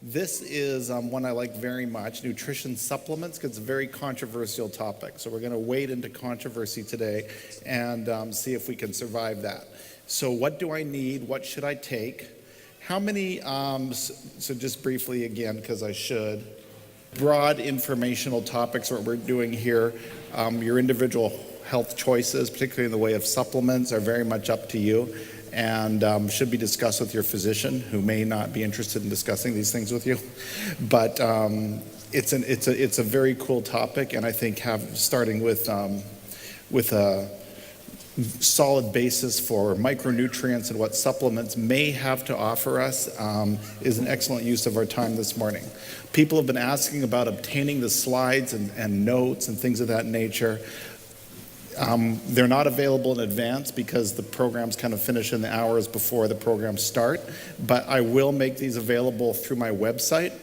This is one I like very much, nutrition supplements, because it's a very controversial topic. So we're going to wade into controversy today and see if we can survive that. So what do I need? What should I take? How many, so just briefly again, because I should, broad informational topics, what we're doing here. Your individual health choices, particularly in the way of supplements, are very much up to you, and should be discussed with your physician, who may not be interested in discussing these things with you. But it's a very cool topic, and I think starting with a solid basis for micronutrients and what supplements may have to offer us is an excellent use of our time this morning. People have been asking about obtaining the slides and notes and things of that nature. They're not available in advance because the programs kind of finish in the hours before the programs start, but I will make these available through my website.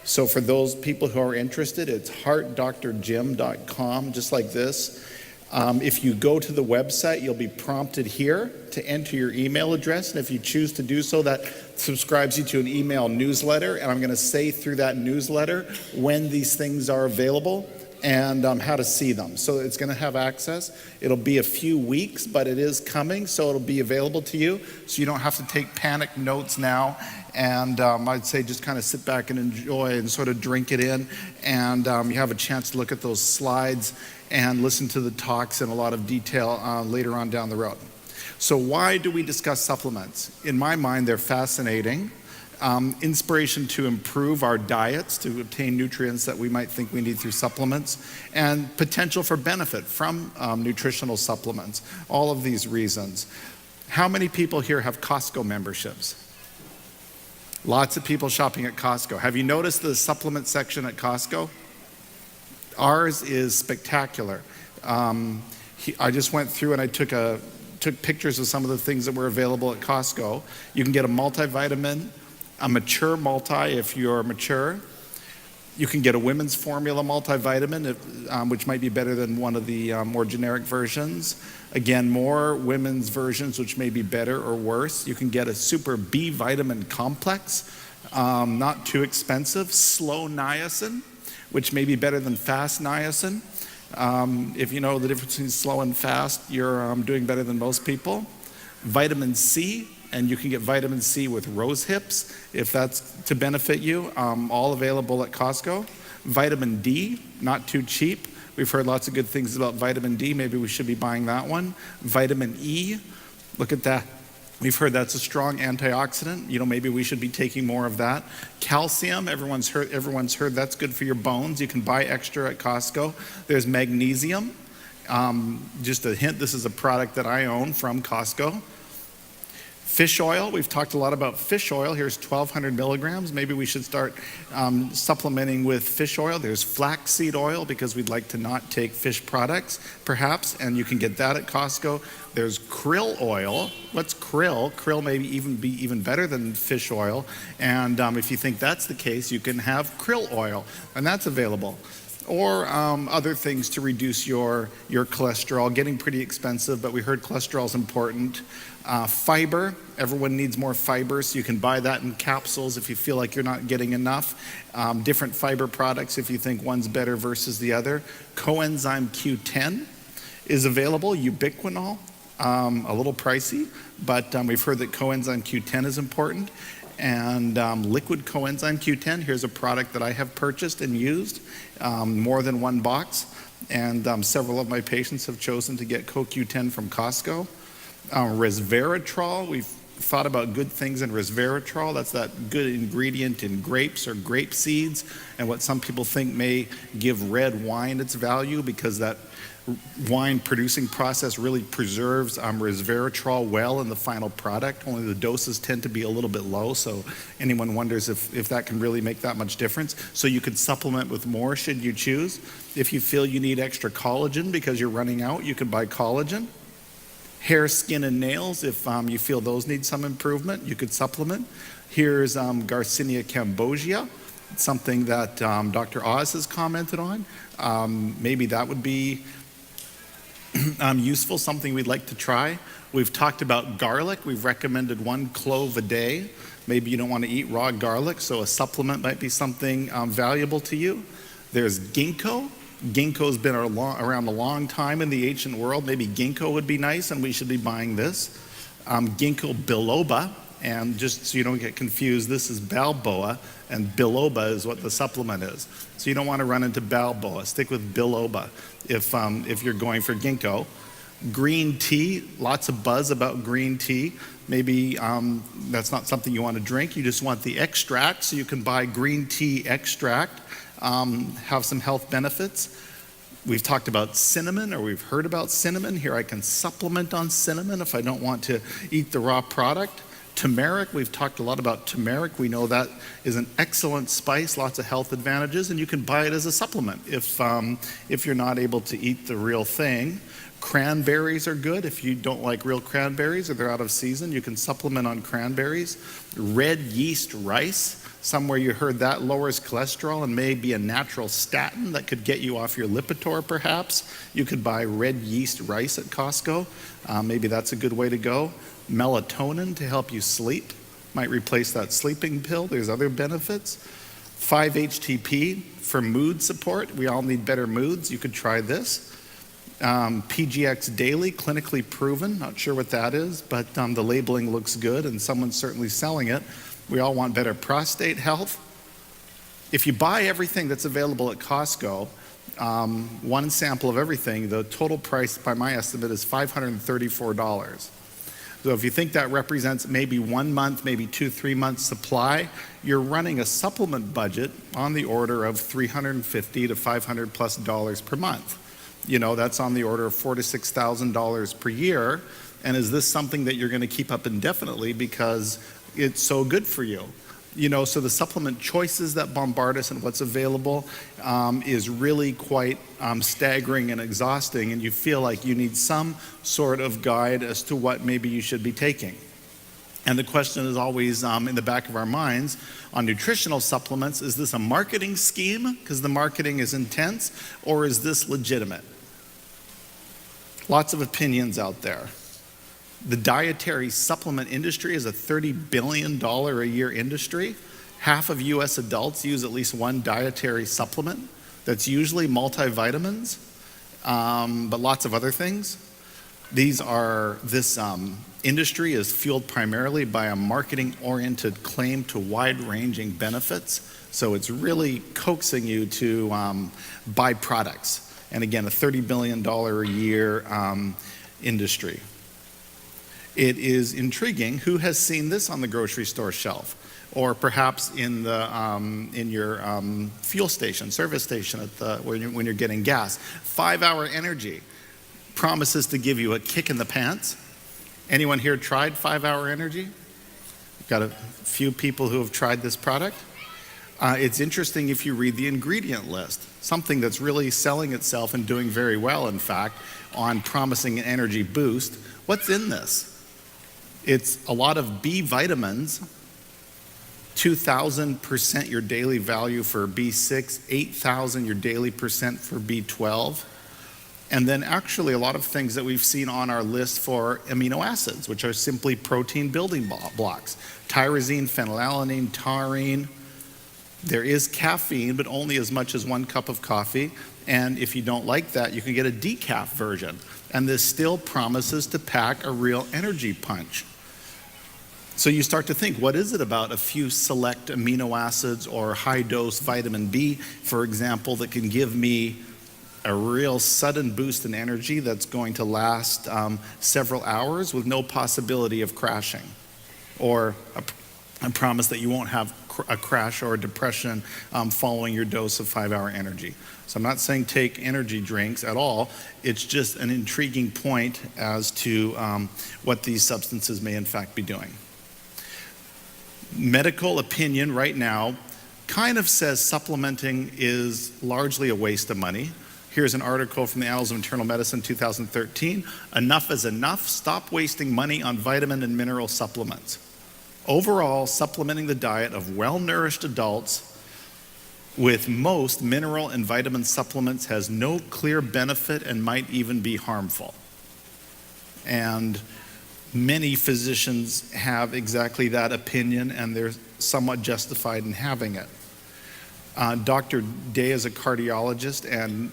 So for those people who are interested, it's heartdrjim.com, just like this. If you go to the website, you'll be prompted here to enter your email address, and if you choose to do so, that subscribes you to an email newsletter, and I'm going to say through that newsletter when these things are available and how to see them. So it's going to have access. It'll be a few weeks, but it is coming, so it'll be available to you, so you don't have to take panic notes now. And I'd say just kind of sit back and enjoy and sort of drink it in, and you have a chance to look at those slides and listen to the talks in a lot of detail later on down the road. So why do we discuss supplements? In my mind, they're fascinating. Inspiration to improve our diets, to obtain nutrients that we might think we need through supplements, and potential for benefit from nutritional supplements. All of these reasons. How many people here have Costco memberships? Lots of people shopping at Costco. Have you noticed the supplement section at Costco? Ours is spectacular. I just went through and I took pictures of some of the things that were available at Costco. You can get a multivitamin, a mature multi if you're mature. You can get a women's formula multivitamin, which might be better than one of the more generic versions. Again, more women's versions, which may be better or worse. You can get a super B vitamin complex, not too expensive. Slow niacin, which may be better than fast niacin. If you know the difference between slow and fast, you're doing better than most people. Vitamin C, and you can get vitamin C with rose hips if that's to benefit you, all available at Costco. Vitamin D, not too cheap. We've heard lots of good things about vitamin D. Maybe we should be buying that one. Vitamin E, look at that. We've heard that's a strong antioxidant. Maybe we should be taking more of that. Calcium, everyone's heard that's good for your bones. You can buy extra at Costco. There's magnesium. Just a hint, this is a product that I own from Costco. Fish oil, we've talked a lot about fish oil. Here's 1,200 milligrams. Maybe we should start supplementing with fish oil. There's flaxseed oil, because we'd like to not take fish products, perhaps, and you can get that at Costco. There's krill oil. What's krill? Krill may be even better than fish oil, and if you think that's the case, you can have krill oil, and that's available. Or other things to reduce your cholesterol. Getting pretty expensive, but we heard cholesterol is important. Fiber, everyone needs more fiber, so you can buy that in capsules if you feel like you're not getting enough. Different fiber products if you think one's better versus the other. Coenzyme Q10 is available. Ubiquinol, a little pricey, but we've heard that coenzyme Q10 is important. And liquid coenzyme Q10, here's a product that I have purchased and used, more than one box, and several of my patients have chosen to get CoQ10 from Costco. Resveratrol, we've thought about good things in resveratrol. That's that good ingredient in grapes or grape seeds, and what some people think may give red wine its value, because that wine producing process really preserves resveratrol well in the final product. Only the doses tend to be a little bit low, so anyone wonders if that can really make that much difference. So you could supplement with more should you choose. If you feel you need extra collagen because you're running out, you can buy collagen. Hair, skin, and nails, if you feel those need some improvement, you could supplement. Here's Garcinia cambogia, something that Dr. Oz has commented on. Maybe that would be useful, something we'd like to try. We've talked about garlic. We've recommended 1 clove a day. Maybe you don't want to eat raw garlic, so a supplement might be something valuable to you. There's ginkgo. Ginkgo's been around a long time in the ancient world. Maybe ginkgo would be nice, and we should be buying this. Ginkgo biloba, and just so you don't get confused, this is Balboa, and biloba is what the supplement is. So you don't want to run into Balboa. Stick with biloba if you're going for ginkgo. Green tea, lots of buzz about green tea. Maybe that's not something you want to drink. You just want the extract, so you can buy green tea extract, have some health benefits. We've talked about cinnamon, or we've heard about cinnamon. Here I can supplement on cinnamon if I don't want to eat the raw product. Turmeric, we've talked a lot about turmeric. We know that is an excellent spice, lots of health advantages, and you can buy it as a supplement if you're not able to eat the real thing. Cranberries are good. If you don't like real cranberries or they're out of season, you can supplement on cranberries. Red yeast rice, somewhere you heard that lowers cholesterol and may be a natural statin that could get you off your Lipitor perhaps. You could buy red yeast rice at Costco. Maybe that's a good way to go. Melatonin to help you sleep. Might replace that sleeping pill. There's other benefits. 5-HTP for mood support. We all need better moods. You could try this. PGX Daily, clinically proven. Not sure what that is, but the labeling looks good and someone's certainly selling it. We all want better prostate health. If you buy everything that's available at Costco, one sample of everything, the total price by my estimate is $534. So if you think that represents maybe 1 month, maybe 2-3 months supply, you're running a supplement budget on the order of $350 to $500+ per month. You know, that's on the order of $4,000 to $6,000 per year. And is this something that you're going to keep up indefinitely because it's so good for you? You know, so the supplement choices that bombard us and what's available is really quite staggering and exhausting, and you feel like you need some sort of guide as to what maybe you should be taking. And the question is always in the back of our minds on nutritional supplements, is this a marketing scheme because the marketing is intense, or is this legitimate? Lots of opinions out there. The dietary supplement industry is a $30 billion a year industry. Half of US adults use at least one dietary supplement. That's usually multivitamins, but lots of other things. This industry is fueled primarily by a marketing-oriented claim to wide-ranging benefits. So it's really coaxing you to buy products. And again, a $30 billion a year industry. It is intriguing. Who has seen this on the grocery store shelf? Or perhaps in your fuel station, service station when you're getting gas. 5-Hour Energy promises to give you a kick in the pants. Anyone here tried 5-Hour Energy? We've got a few people who have tried this product. It's interesting if you read the ingredient list. Something that's really selling itself and doing very well, in fact, on promising an energy boost. What's in this? It's a lot of B vitamins, 2,000% your daily value for B6, 8,000 your daily percent for B12, and then actually a lot of things that we've seen on our list for amino acids, which are simply protein building blocks. Tyrosine, phenylalanine, taurine. There is caffeine, but only as much as 1 cup of coffee. And if you don't like that, you can get a decaf version. And this still promises to pack a real energy punch. So you start to think, what is it about a few select amino acids or high-dose vitamin B, for example, that can give me a real sudden boost in energy that's going to last several hours with no possibility of crashing? Or a promise that you won't have a crash or a depression following your dose of 5-Hour Energy. So I'm not saying take energy drinks at all. It's just an intriguing point as to what these substances may in fact be doing. Medical opinion right now kind of says supplementing is largely a waste of money. Here's an article from the Annals of Internal Medicine 2013. Enough is enough. Stop wasting money on vitamin and mineral supplements. Overall, supplementing the diet of well-nourished adults with most mineral and vitamin supplements has no clear benefit and might even be harmful. And Many physicians have exactly that opinion, and they're somewhat justified in having it. Dr. Day is a cardiologist and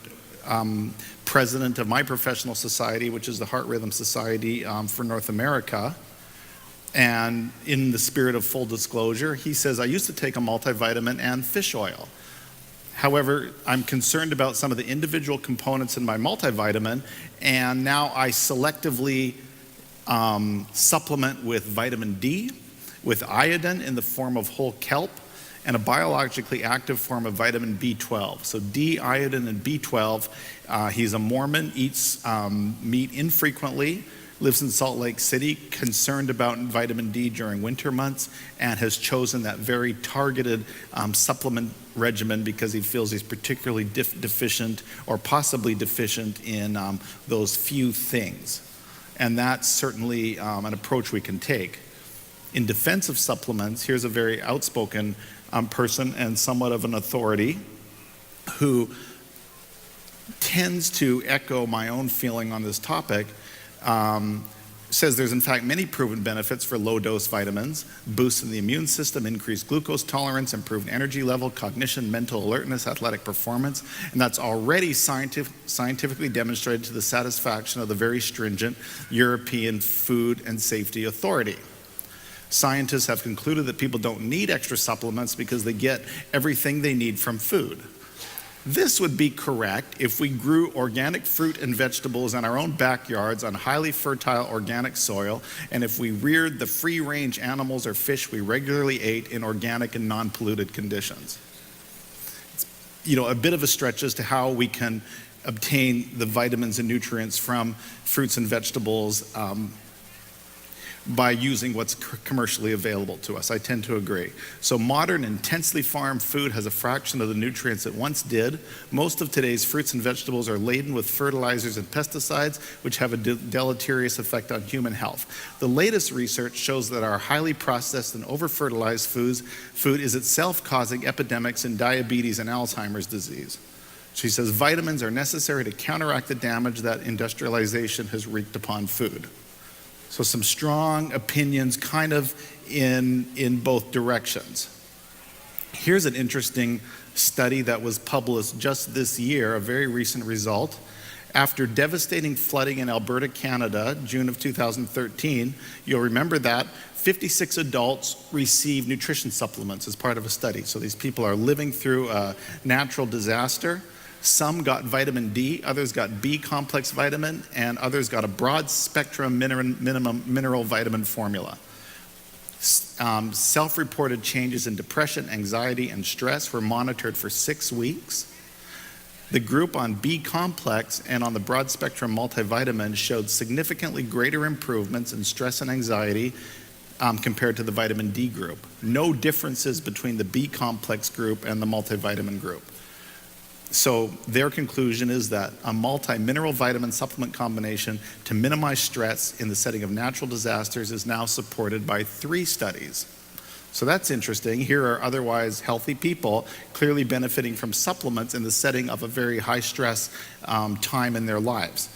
president of my professional society, which is the Heart Rhythm Society for North America. And in the spirit of full disclosure, he says, I used to take a multivitamin and fish oil. However, I'm concerned about some of the individual components in my multivitamin, and now I selectively supplement with vitamin D, with iodine in the form of whole kelp, and a biologically active form of vitamin B12. So D, iodine, and B12. He's a Mormon, eats meat infrequently, lives in Salt Lake City, concerned about vitamin D during winter months, and has chosen that very targeted supplement regimen because he feels he's particularly deficient or possibly deficient in those few things. And that's certainly an approach we can take. In defense of supplements, here's a very outspoken person and somewhat of an authority who tends to echo my own feeling on this topic. Says there's in fact many proven benefits for low-dose vitamins: boosting the immune system, increased glucose tolerance, improved energy level, cognition, mental alertness, athletic performance, and that's already scientifically demonstrated to the satisfaction of the very stringent European Food and Safety Authority. Scientists have concluded that people don't need extra supplements because they get everything they need from food. This would be correct if we grew organic fruit and vegetables in our own backyards on highly fertile organic soil, and if we reared the free-range animals or fish we regularly ate in organic and non-polluted conditions. It's, a bit of a stretch as to how we can obtain the vitamins and nutrients from fruits and vegetables by using what's commercially available to us. I tend to agree. So modern, intensely farmed food has a fraction of the nutrients it once did. Most of today's fruits and vegetables are laden with fertilizers and pesticides, which have a deleterious effect on human health. The latest research shows that our highly processed and over-fertilized food is itself causing epidemics in diabetes and Alzheimer's disease. She says vitamins are necessary to counteract the damage that industrialization has wreaked upon food. So some strong opinions kind of in both directions. Here's an interesting study that was published just this year, a very recent result. After devastating flooding in Alberta, Canada, June of 2013, you'll remember that 56 adults received nutrition supplements as part of a study. So these people are living through a natural disaster. Some got vitamin D, others got B complex vitamin, and others got a broad spectrum mineral vitamin formula. Self-reported changes in depression, anxiety, and stress were monitored for 6 weeks. The group on B complex and on the broad spectrum multivitamin showed significantly greater improvements in stress and anxiety compared to the vitamin D group. No differences between the B complex group and the multivitamin group. So their conclusion is that a multi-mineral vitamin supplement combination to minimize stress in the setting of natural disasters is now supported by 3 studies. So that's interesting. Here are otherwise healthy people clearly benefiting from supplements in the setting of a very high stress time in their lives.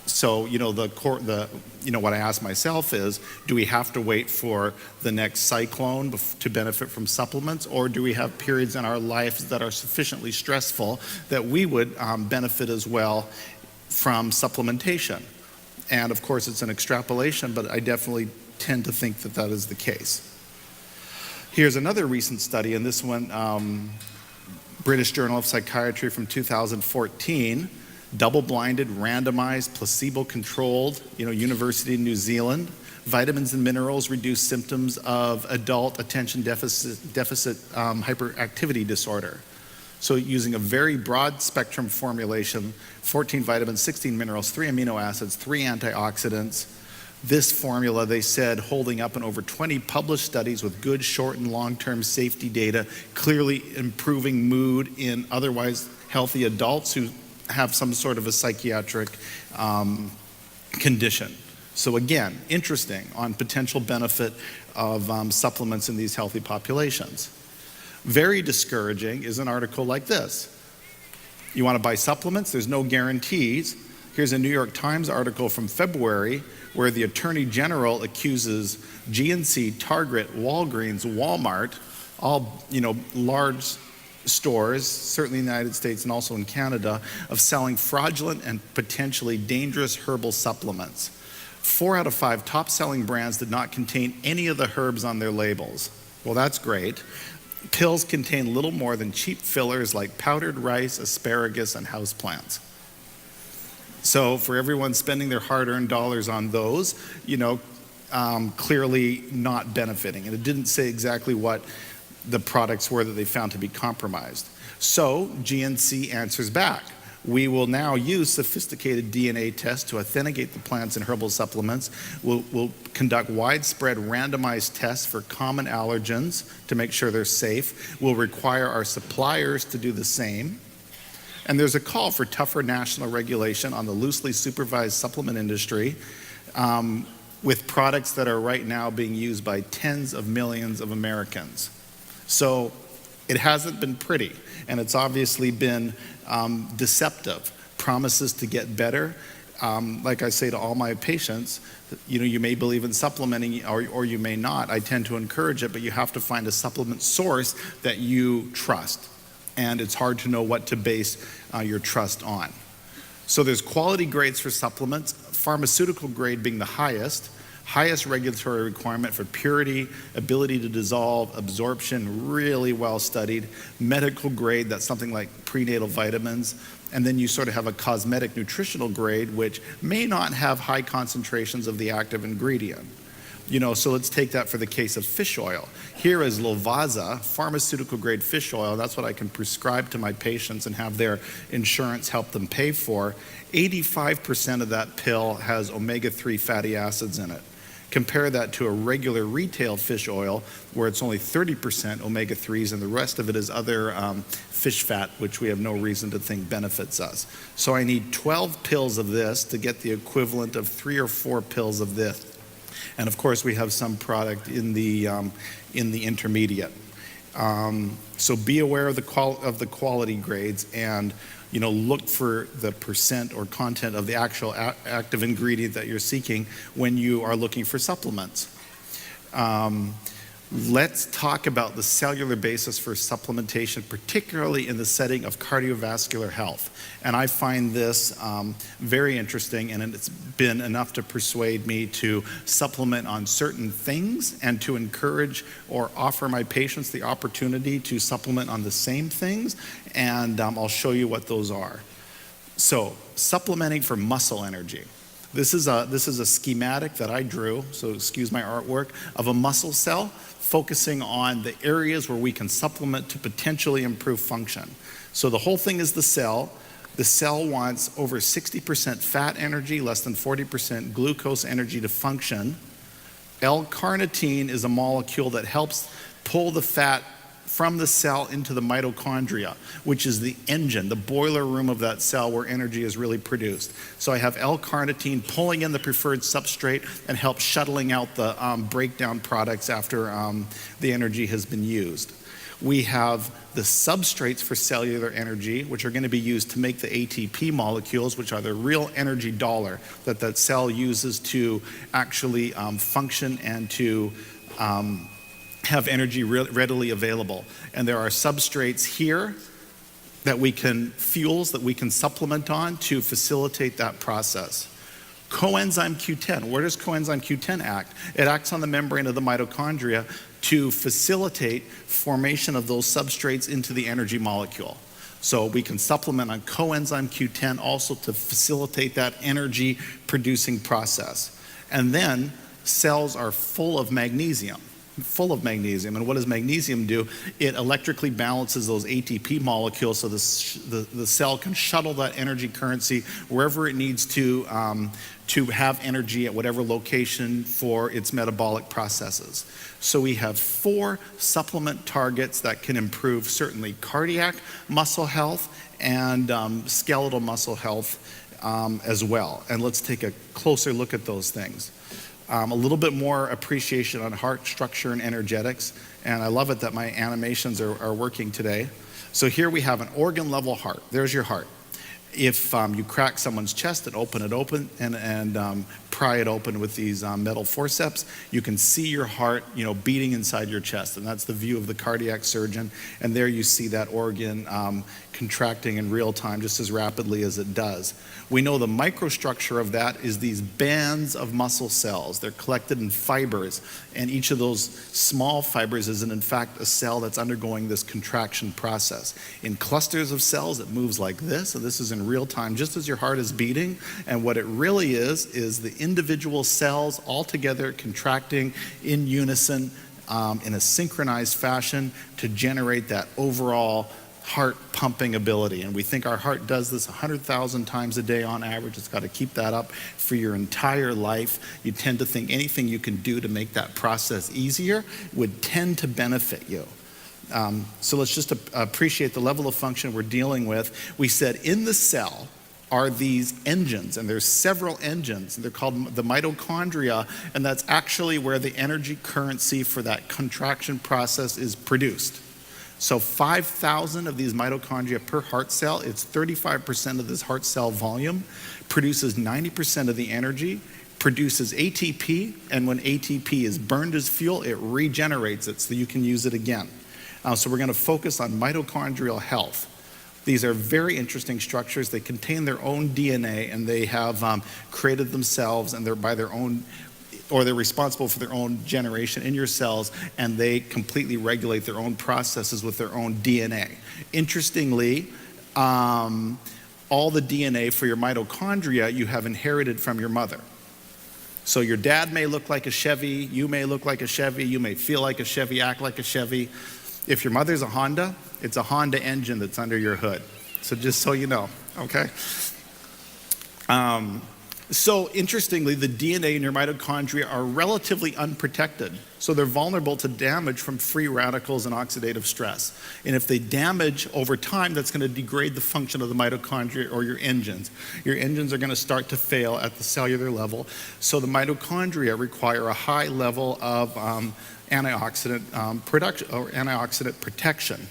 So, what I ask myself is, do we have to wait for the next cyclone to benefit from supplements, or do we have periods in our lives that are sufficiently stressful that we would benefit as well from supplementation? And of course, it's an extrapolation, but I definitely tend to think that that is the case. Here's another recent study, and this one, British Journal of Psychiatry from 2014. Double-blinded, randomized, placebo-controlled, University of New Zealand. Vitamins and minerals reduce symptoms of adult attention deficit hyperactivity disorder. So using a very broad spectrum formulation, 14 vitamins, 16 minerals, 3 amino acids, 3 antioxidants. This formula, they said, holding up in over 20 published studies with good short and long-term safety data, clearly improving mood in otherwise healthy adults who have some sort of a psychiatric condition. So again, interesting on potential benefit of supplements in these healthy populations. Very discouraging is an article like this. You want to buy supplements? There's no guarantees, Here's a New York Times article from February where the Attorney General accuses GNC, Target, Walgreens, Walmart, all large stores, certainly in the United States and also in Canada, of selling fraudulent and potentially dangerous herbal supplements. 4 out of 5 top-selling brands did not contain any of the herbs on their labels. Well, that's great. Pills contain little more than cheap fillers like powdered rice, asparagus, and houseplants. So for everyone spending their hard-earned dollars on those, clearly not benefiting. And it didn't say exactly what the products were that they found to be compromised. So GNC answers back. We will now use sophisticated DNA tests to authenticate the plants and herbal supplements. We'll conduct widespread randomized tests for common allergens to make sure they're safe. We'll require our suppliers to do the same. And there's a call for tougher national regulation on the loosely supervised supplement industry with products that are right now being used by tens of millions of Americans. So it hasn't been pretty, and it's obviously been deceptive. Promises to get better. Like I say to all my patients, you may believe in supplementing or you may not. I tend to encourage it, but you have to find a supplement source that you trust. And it's hard to know what to base your trust on. So there's quality grades for supplements, pharmaceutical grade being the highest regulatory requirement for purity, ability to dissolve, absorption, really well studied. Medical grade, that's something like prenatal vitamins. And then you sort of have a cosmetic nutritional grade, which may not have high concentrations of the active ingredient. So let's take that for the case of fish oil. Here is Lovaza, pharmaceutical grade fish oil. That's what I can prescribe to my patients and have their insurance help them pay for. 85% of that pill has omega-3 fatty acids in it. Compare that to a regular retail fish oil where it's only 30% omega-3s and the rest of it is other fish fat, which we have no reason to think benefits us. So I need 12 pills of this to get the equivalent of 3 or 4 pills of this. And of course, we have some product in the intermediate. So be aware of the quality grades and look for the percent or content of the actual active ingredient that you're seeking when you are looking for supplements. Let's talk about the cellular basis for supplementation, particularly in the setting of cardiovascular health. And I find this very interesting, and it's been enough to persuade me to supplement on certain things and to encourage or offer my patients the opportunity to supplement on the same things, and I'll show you what those are. So, supplementing for muscle energy. This is a schematic that I drew, so excuse my artwork, of a muscle cell, focusing on the areas where we can supplement to potentially improve function. So the whole thing is the cell. The cell wants over 60% fat energy, less than 40% glucose energy to function. L-carnitine is a molecule that helps pull the fat from the cell into the mitochondria, which is the engine, the boiler room of that cell where energy is really produced. So I have L-carnitine pulling in the preferred substrate and help shuttling out the breakdown products after the energy has been used. We have the substrates for cellular energy, which are going to be used to make the ATP molecules, which are the real energy dollar that that cell uses to actually function and to have energy readily available. And there are substrates here that we can, fuels that we can supplement on to facilitate that process. Coenzyme Q10, where does coenzyme Q10 act? It acts on the membrane of the mitochondria to facilitate formation of those substrates into the energy molecule. So we can supplement on coenzyme Q10 also to facilitate that energy producing process. And then cells are full of magnesium. And what does magnesium do? It electrically balances those ATP molecules so the cell can shuttle that energy currency wherever it needs to have energy at whatever location for its metabolic processes. So we have 4 supplement targets that can improve certainly cardiac muscle health and skeletal muscle health as well. And let's take a closer look at those things. A little bit more appreciation on heart structure and energetics, and I love it that my animations are working today. So here we have an organ level heart. There's your heart. If you crack someone's chest and open it open and pry it open with these metal forceps, you can see your heart, beating inside your chest, and that's the view of the cardiac surgeon. And there you see that organ contracting in real time, just as rapidly as it does. We know the microstructure of that is these bands of muscle cells. They're collected in fibers, and each of those small fibers is in fact a cell that's undergoing this contraction process. In clusters of cells, it moves like this, and this is in real time, just as your heart is beating. And what it really is the individual cells all together contracting in unison in a synchronized fashion to generate that overall heart pumping ability. And we think our heart does this 100,000 times a day on average. It's got to keep that up for your entire life. You tend to think anything you can do to make that process easier would tend to benefit you. So let's just appreciate the level of function we're dealing with. We said in the cell are these engines, and there's several engines, and they're called the mitochondria, and that's actually where the energy currency for that contraction process is produced. So 5,000 of these mitochondria per heart cell, it's 35% of this heart cell volume, produces 90% of the energy, produces ATP, and when ATP is burned as fuel, it regenerates it so you can use it again. So we're going to focus on mitochondrial health. These are very interesting structures. They contain their own DNA, and they have created themselves, and they're by their own, or they're responsible for their own generation in your cells, and they completely regulate their own processes with their own DNA. Interestingly, all the DNA for your mitochondria you have inherited from your mother. So your dad may look like a Chevy, you may look like a Chevy, you may feel like a Chevy, act like a Chevy. If your mother's a Honda, it's a Honda engine that's under your hood. So just so you know, okay? So interestingly, the DNA in your mitochondria are relatively unprotected. So they're vulnerable to damage from free radicals and oxidative stress. And if they damage over time, that's going to degrade the function of the mitochondria or your engines. Your engines are going to start to fail at the cellular level. So the mitochondria require a high level of antioxidant production or antioxidant protection.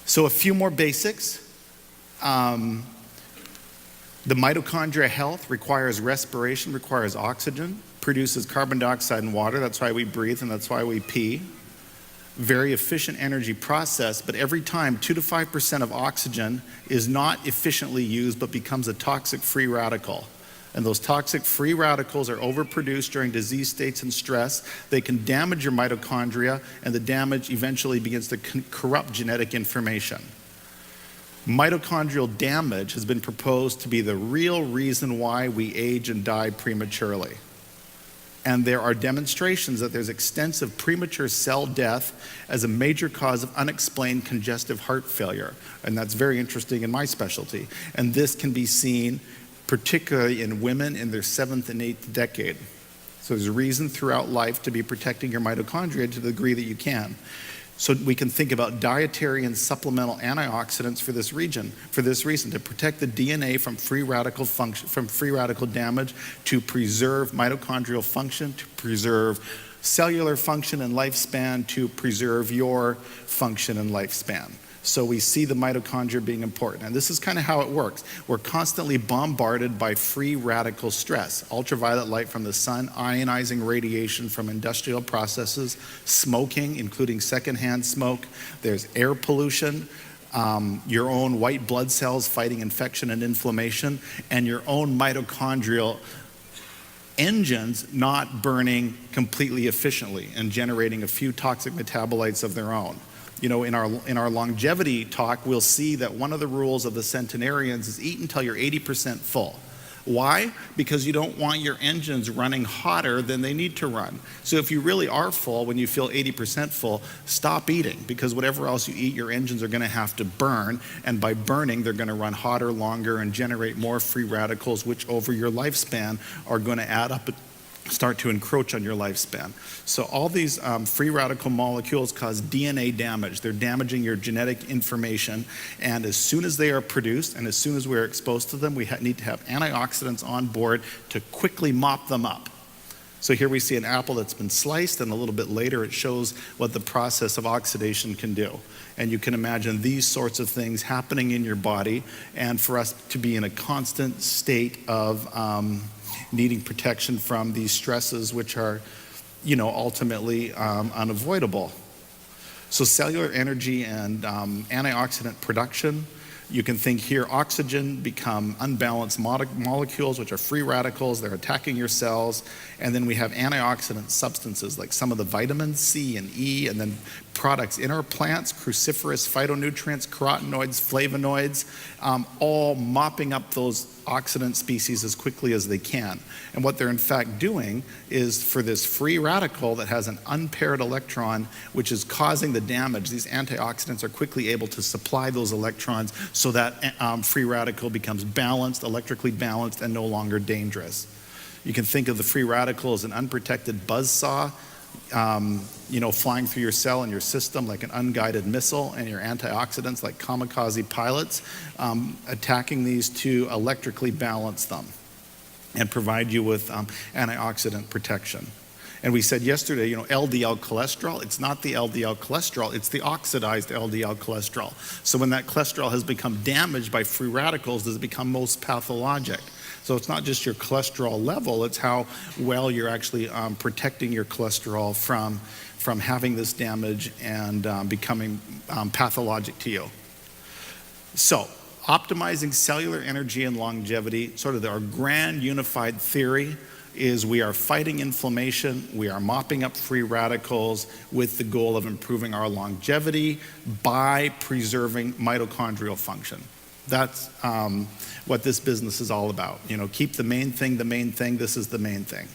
So a few more basics. The mitochondria health requires respiration, requires oxygen, produces carbon dioxide and water. That's why we breathe and that's why we pee. Very efficient energy process, but every time 2 to 5% of oxygen is not efficiently used but becomes a toxic free radical. And those toxic free radicals are overproduced during disease states and stress. They can damage your mitochondria, and the damage eventually begins to corrupt genetic information. Mitochondrial damage has been proposed to be the real reason why we age and die prematurely. And there are demonstrations that there's extensive premature cell death as a major cause of unexplained congestive heart failure. And that's very interesting in my specialty. And this can be seen particularly in women in their 7th and 8th decade. So there's a reason throughout life to be protecting your mitochondria to the degree that you can. So we can think about dietary and supplemental antioxidants for this reason, to protect the DNA from free radical function, from free radical damage, to preserve mitochondrial function, to preserve cellular function and lifespan, to preserve your function and lifespan. So we see the mitochondria being important. And this is kind of how it works. We're constantly bombarded by free radical stress, ultraviolet light from the sun, ionizing radiation from industrial processes, smoking, including secondhand smoke. There's air pollution, your own white blood cells fighting infection and inflammation, and your own mitochondrial engines not burning completely efficiently and generating a few toxic metabolites of their own. You know, in our longevity talk, we'll see that one of the rules of the centenarians is eat until you're 80% full. Why? Because you don't want your engines running hotter than they need to run. So if you really are full, when you feel 80% full, stop eating, because whatever else you eat, your engines are going to have to burn, and by burning, they're going to run hotter, longer, and generate more free radicals, which over your lifespan are going to add up, start to encroach on your lifespan. So all these free radical molecules cause DNA damage. They're damaging your genetic information, and as soon as they are produced and as soon as we're exposed to them, we need to have antioxidants on board to quickly mop them up. So here we see an apple that's been sliced, and a little bit later it shows what the process of oxidation can do. And you can imagine these sorts of things happening in your body, and for us to be in a constant state of needing protection from these stresses, which are, ultimately unavoidable. So cellular energy and antioxidant production. You can think here oxygen become unbalanced molecules, which are free radicals. They're attacking your cells. And then we have antioxidant substances like some of the vitamins C and E, and then products in our plants, cruciferous phytonutrients, carotenoids, flavonoids, all mopping up those oxidant species as quickly as they can. And what they're in fact doing is, for this free radical that has an unpaired electron, which is causing the damage, these antioxidants are quickly able to supply those electrons so that free radical becomes balanced, electrically balanced, and no longer dangerous. You can think of the free radical as an unprotected buzzsaw, flying through your cell and your system like an unguided missile, and your antioxidants like kamikaze pilots, attacking these to electrically balance them and provide you with antioxidant protection. And we said yesterday, LDL cholesterol, it's not the LDL cholesterol, it's the oxidized LDL cholesterol. So when that cholesterol has become damaged by free radicals, does it become most pathologic? So it's not just your cholesterol level, it's how well you're actually protecting your cholesterol from having this damage and becoming pathologic to you. So optimizing cellular energy and longevity, sort of our grand unified theory is we are fighting inflammation, we are mopping up free radicals with the goal of improving our longevity by preserving mitochondrial function. That's what this business is all about. Keep the main thing, this is the main thing.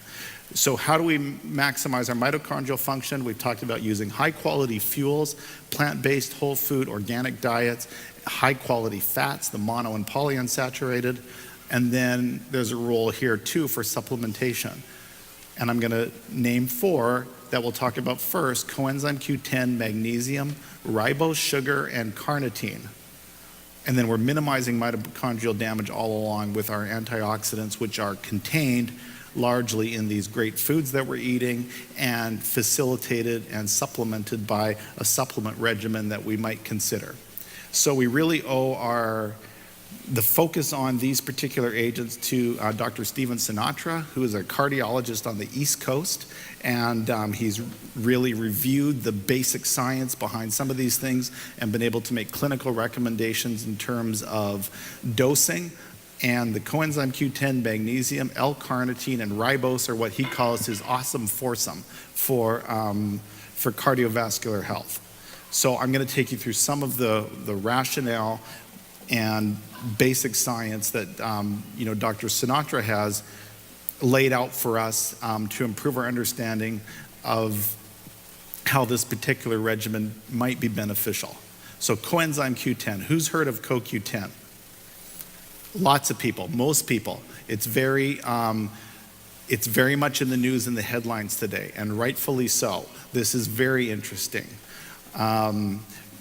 So how do we maximize our mitochondrial function? We've talked about using high quality fuels, plant-based, whole food, organic diets, high quality fats, the mono and polyunsaturated. And then there's a role here too for supplementation. And I'm gonna name 4 that we'll talk about first: coenzyme Q10, magnesium, ribose sugar, and carnitine. And then we're minimizing mitochondrial damage all along with our antioxidants, which are contained largely in these great foods that we're eating and facilitated and supplemented by a supplement regimen that we might consider. So we really owe the focus on these particular agents to Dr. Steven Sinatra, who is a cardiologist on the East Coast, and he's really reviewed the basic science behind some of these things and been able to make clinical recommendations in terms of dosing. And the coenzyme Q10, magnesium, L-carnitine, and ribose are what he calls his awesome foursome for cardiovascular health. So I'm going to take you through some of the rationale and basic science that Dr. Sinatra has laid out for us to improve our understanding of how this particular regimen might be beneficial. So coenzyme Q10, who's heard of CoQ10? Lots of people, most people. It's very much in the news and the headlines today, and rightfully so. This is very interesting.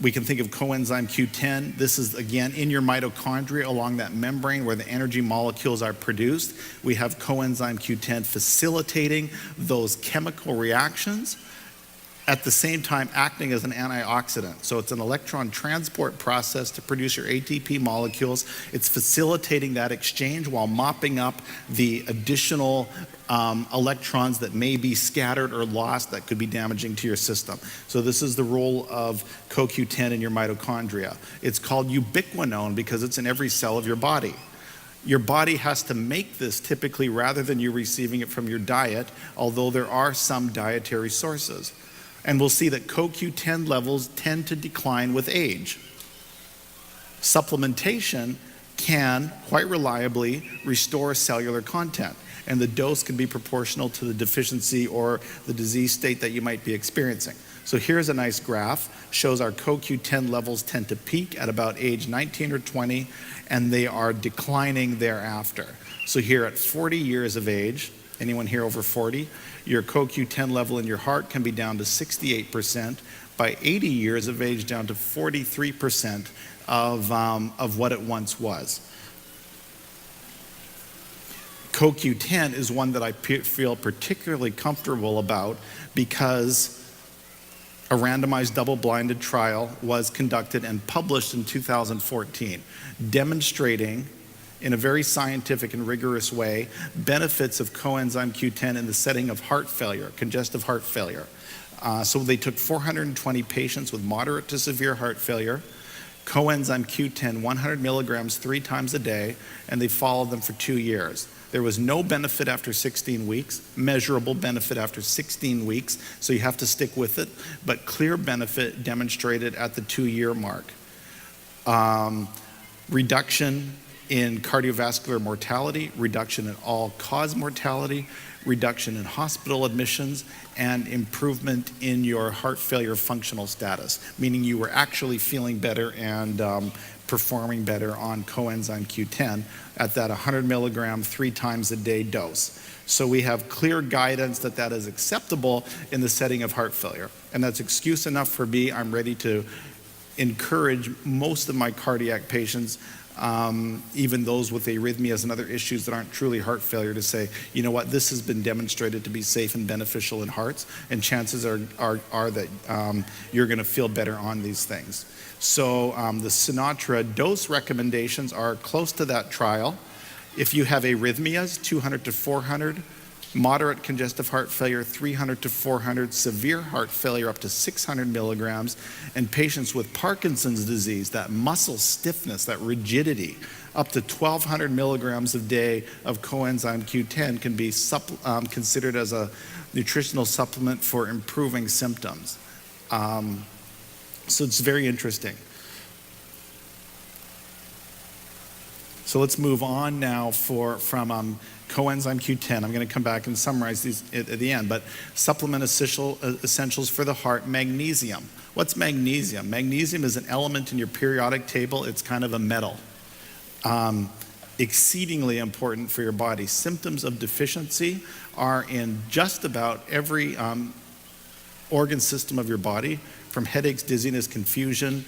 We can think of coenzyme Q10. This is, again, in your mitochondria along that membrane where the energy molecules are produced. We have coenzyme Q10 facilitating those chemical reactions, at the same time acting as an antioxidant. So it's an electron transport process to produce your ATP molecules. It's facilitating that exchange while mopping up the additional electrons that may be scattered or lost that could be damaging to your system. So this is the role of CoQ10 in your mitochondria. It's called ubiquinone because it's in every cell of your body. Your body has to make this typically rather than you receiving it from your diet, although there are some dietary sources. And we'll see that CoQ10 levels tend to decline with age. Supplementation can quite reliably restore cellular content, and the dose can be proportional to the deficiency or the disease state that you might be experiencing. So here's a nice graph, shows our CoQ10 levels tend to peak at about age 19 or 20, and they are declining thereafter. So here at 40 years of age, anyone here over 40? Your CoQ10 level in your heart can be down to 68%. By 80 years of age, down to 43% of what it once was. CoQ10 is one that I feel particularly comfortable about because a randomized double-blinded trial was conducted and published in 2014, demonstrating in a very scientific and rigorous way benefits of coenzyme Q10 in the setting of heart failure, congestive heart failure. So they took 420 patients with moderate to severe heart failure, coenzyme Q10 100 milligrams 3 times a day, and they followed them for 2 years. There was no benefit after 16 weeks, measurable benefit after 16 weeks, so you have to stick with it, but clear benefit demonstrated at the 2-year mark. Reduction in cardiovascular mortality, reduction in all-cause mortality, reduction in hospital admissions, and improvement in your heart failure functional status, meaning you were actually feeling better and performing better on coenzyme Q10 at that 100 milligram 3 times a day dose. So we have clear guidance that that is acceptable in the setting of heart failure. And that's excuse enough for me. I'm ready to encourage most of my cardiac patients, even those with arrhythmias and other issues that aren't truly heart failure, to say, you know what, this has been demonstrated to be safe and beneficial in hearts, and chances are that you're going to feel better on these things. So the Sinatra dose recommendations are close to that trial. If you have arrhythmias, 200 to 400, moderate congestive heart failure, 300 to 400, severe heart failure up to 600 milligrams, and patients with Parkinson's disease, that muscle stiffness, that rigidity, up to 1,200 milligrams a day of coenzyme Q10 can be considered as a nutritional supplement for improving symptoms. So it's very interesting. So let's move on now from coenzyme Q10. I'm going to come back and summarize these at the end, but supplement essentials for the heart. Magnesium. What's magnesium? Magnesium is an element in your periodic table. It's kind of a metal. Exceedingly important for your body. Symptoms of deficiency are in just about every organ system of your body, from headaches, dizziness, confusion,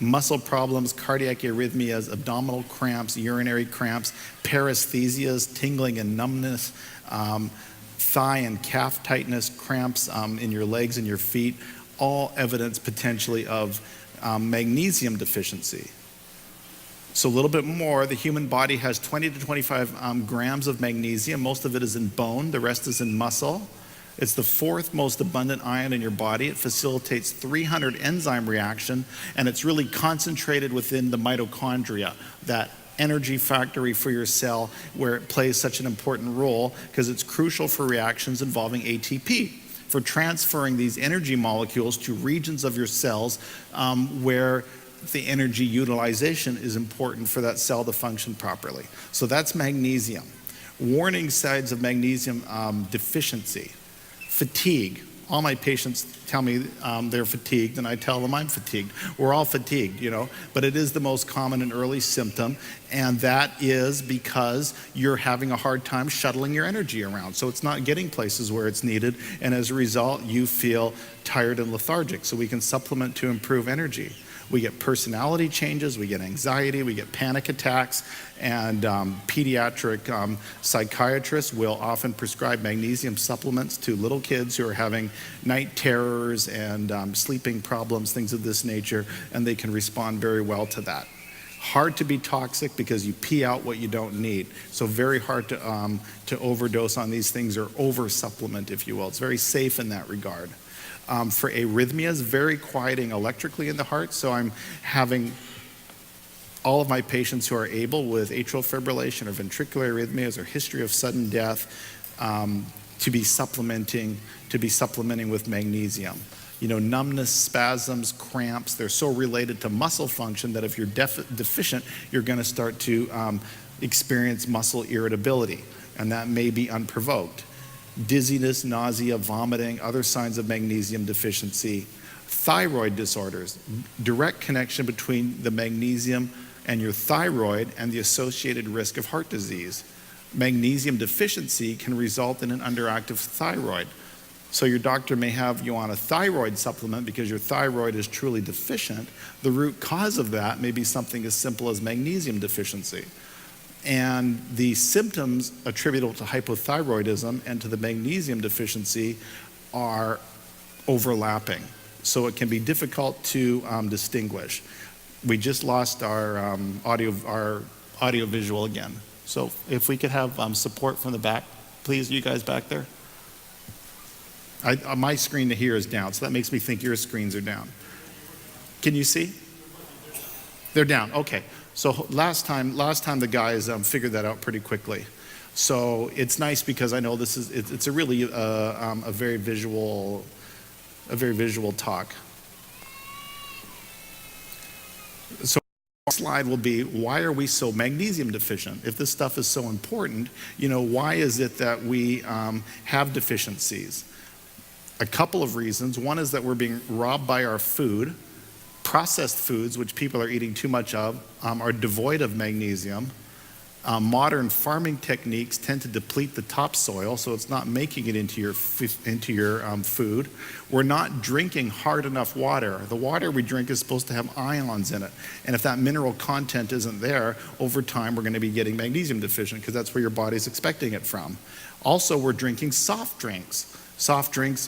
muscle problems, cardiac arrhythmias, abdominal cramps, urinary cramps, paresthesias, tingling and numbness, thigh and calf tightness, cramps in your legs and your feet, all evidence potentially of magnesium deficiency. So a little bit more, the human body has 20 to 25 grams of magnesium. Most of it is in bone, the rest is in muscle. It's the 4th most abundant ion in your body. It facilitates 300 enzyme reaction, and it's really concentrated within the mitochondria, that energy factory for your cell, where it plays such an important role because it's crucial for reactions involving ATP, for transferring these energy molecules to regions of your cells where the energy utilization is important for that cell to function properly. So that's magnesium. Warning signs of magnesium deficiency. Fatigue. All my patients tell me they're fatigued, and I tell them I'm fatigued. We're all fatigued, you know, but it is the most common and early symptom, and that is because you're having a hard time shuttling your energy around. So it's not getting places where it's needed, and as a result, you feel tired and lethargic. So we can supplement to improve energy. We get personality changes, we get anxiety, we get panic attacks, and pediatric psychiatrists will often prescribe magnesium supplements to little kids who are having night terrors and sleeping problems, things of this nature, and they can respond very well to that. Hard to be toxic because you pee out what you don't need. So very hard to overdose on these things or over-supplement, if you will. It's very safe in that regard. For arrhythmias, very quieting electrically in the heart. So I'm having all of my patients who are able with atrial fibrillation or ventricular arrhythmias or history of sudden death to be supplementing with magnesium. You know, numbness, spasms, cramps, they're so related to muscle function that if you're deficient, you're going to start to experience muscle irritability, and that may be unprovoked. Dizziness, nausea, vomiting, other signs of magnesium deficiency. Thyroid disorders, direct connection between the magnesium and your thyroid and the associated risk of heart disease. Magnesium deficiency can result in an underactive thyroid. So your doctor may have you on a thyroid supplement because your thyroid is truly deficient. The root cause of that may be something as simple as magnesium deficiency. And the symptoms attributable to hypothyroidism and to the magnesium deficiency are overlapping. So it can be difficult to distinguish. We just lost our audio visual again. So if we could have support from the back, please, you guys back there. My screen here is down, so that makes me think your screens are down. Can you see? They're down, okay. So last time the guys figured that out pretty quickly. So it's nice because I know it's a really a very visual talk. So the slide will be, why are we so magnesium deficient? If this stuff is so important, why is it that we have deficiencies? A couple of reasons. One is that we're being robbed by our food. Processed foods, which people are eating too much of, are devoid of magnesium. Modern farming techniques tend to deplete the topsoil, so it's not making it into your food. We're not drinking hard enough water. The water we drink is supposed to have ions in it, and if that mineral content isn't there, over time we're going to be getting magnesium deficient because that's where your body's expecting it from. Also, we're drinking soft drinks. Soft drinks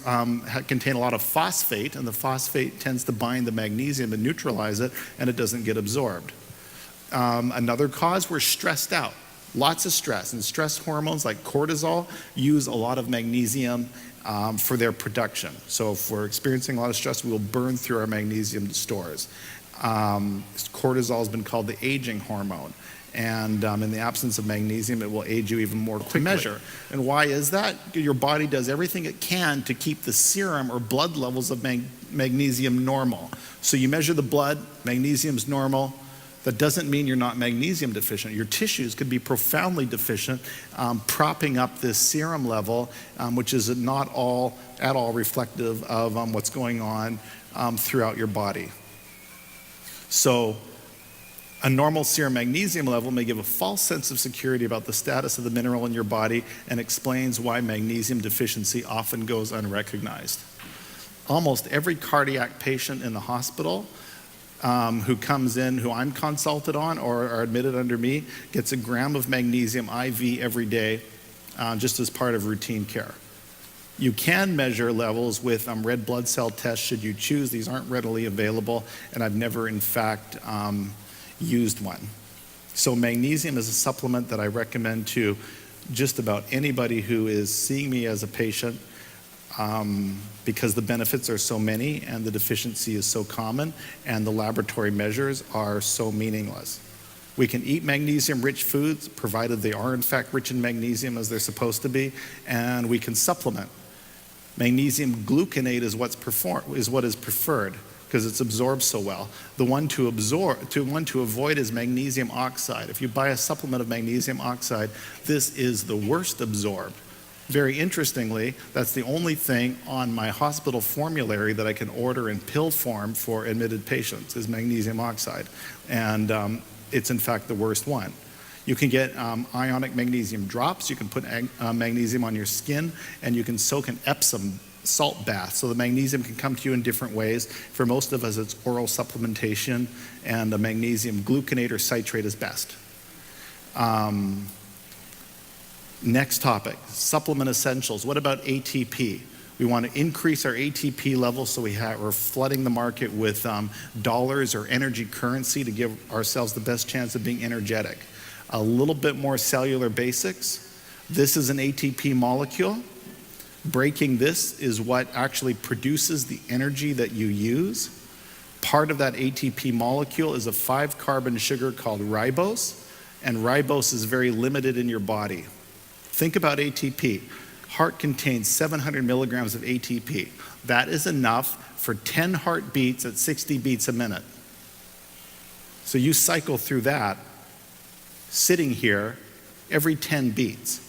contain a lot of phosphate, and the phosphate tends to bind the magnesium and neutralize it, and it doesn't get absorbed. Another cause, we're stressed out. Lots of stress, and stress hormones like cortisol use a lot of magnesium for their production. So if we're experiencing a lot of stress, we'll burn through our magnesium stores. Cortisol has been called the aging hormone. And in the absence of magnesium, it will age you even more quickly. Measure. And why is that? Your body does everything it can to keep the serum or blood levels of magnesium normal. So you measure the blood, magnesium's normal. That doesn't mean you're not magnesium deficient. Your tissues could be profoundly deficient, propping up this serum level, which is not at all reflective of what's going on throughout your body. So a normal serum magnesium level may give a false sense of security about the status of the mineral in your body and explains why magnesium deficiency often goes unrecognized. Almost every cardiac patient in the hospital who comes in, who I'm consulted on or are admitted under me, gets a gram of magnesium IV every day just as part of routine care. You can measure levels with red blood cell tests should you choose. These aren't readily available, and I've never in fact used one. So magnesium is a supplement that I recommend to just about anybody who is seeing me as a patient because the benefits are so many and the deficiency is so common and the laboratory measures are so meaningless. We can eat magnesium-rich foods provided they are in fact rich in magnesium as they're supposed to be, and we can supplement. Magnesium gluconate is what is preferred, because it's absorbed so well. The one to avoid is magnesium oxide. If you buy a supplement of magnesium oxide, this is the worst absorbed. Very interestingly, that's the only thing on my hospital formulary that I can order in pill form for admitted patients is magnesium oxide. And it's in fact the worst one. You can get ionic magnesium drops. You can put magnesium on your skin, and you can soak in Epsom salt bath. So the magnesium can come to you in different ways. For most of us, it's oral supplementation, and a magnesium gluconate or citrate is best. Next topic, supplement essentials. What about ATP? We want to increase our ATP levels, so we're flooding the market with dollars or energy currency to give ourselves the best chance of being energetic. A little bit more cellular basics. This is an ATP molecule. Breaking this is what actually produces the energy that you use. Part of that ATP molecule is a 5-carbon sugar called ribose, and ribose is very limited in your body. Think about ATP. Heart contains 700 milligrams of ATP. That is enough for 10 heartbeats at 60 beats a minute. So you cycle through that sitting here every 10 beats.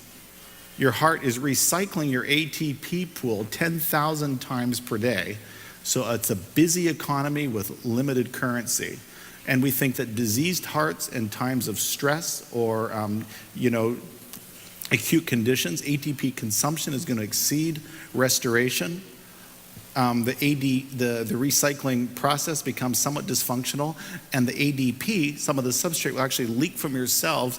Your heart is recycling your ATP pool 10,000 times per day. So it's a busy economy with limited currency. And we think that diseased hearts in times of stress or, acute conditions, ATP consumption is going to exceed restoration. the recycling process becomes somewhat dysfunctional, and the ADP, some of the substrate, will actually leak from your cells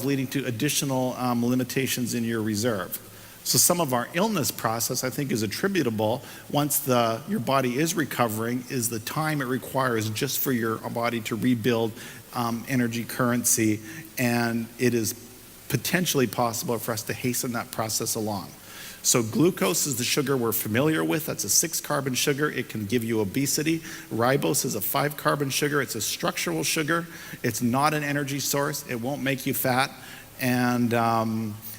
leading to additional limitations in your reserve. So some of our illness process, I think, is attributable, once your body is recovering, is the time it requires just for your body to rebuild energy currency, and it is potentially possible for us to hasten that process along. So glucose is the sugar we're familiar with. That's a 6-carbon sugar. It can give you obesity. Ribose is a 5-carbon sugar. It's a structural sugar. It's not an energy source. It won't make you fat. And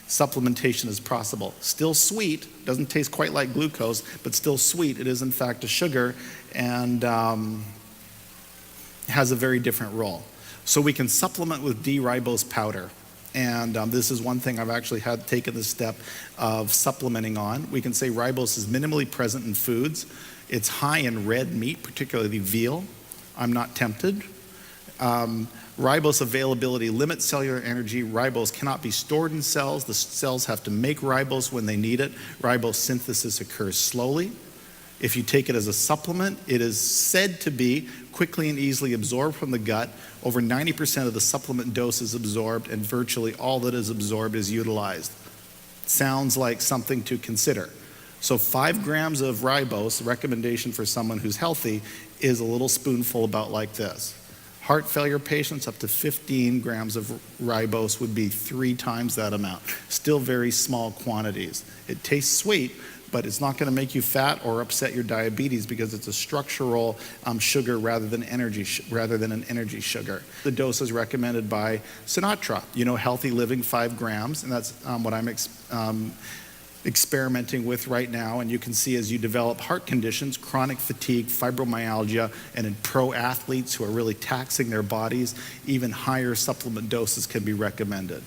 supplementation is possible. Still sweet. Doesn't taste quite like glucose, but still sweet. It is, in fact, a sugar, and has a very different role. So we can supplement with D-ribose powder. And this is one thing I've actually taken the step of supplementing on. We can say ribose is minimally present in foods. It's high in red meat, particularly veal. I'm not tempted. Ribose availability limits cellular energy. Ribose cannot be stored in cells. The cells have to make ribose when they need it. Ribose synthesis occurs slowly. If you take it as a supplement, it is said to be quickly and easily absorbed from the gut. Over 90% of the supplement dose is absorbed, and virtually all that is absorbed is utilized. Sounds like something to consider. So 5 grams of ribose, recommendation for someone who's healthy, is a little spoonful about like this. Heart failure patients, up to 15 grams of ribose would be 3 times that amount. Still very small quantities. It tastes sweet, but it's not going to make you fat or upset your diabetes, because it's a structural sugar rather than an energy sugar. The dose is recommended by Sinatra. Healthy living, 5 grams, and that's what I'm experimenting with right now. And you can see, as you develop heart conditions, chronic fatigue, fibromyalgia, and in pro athletes who are really taxing their bodies, even higher supplement doses can be recommended.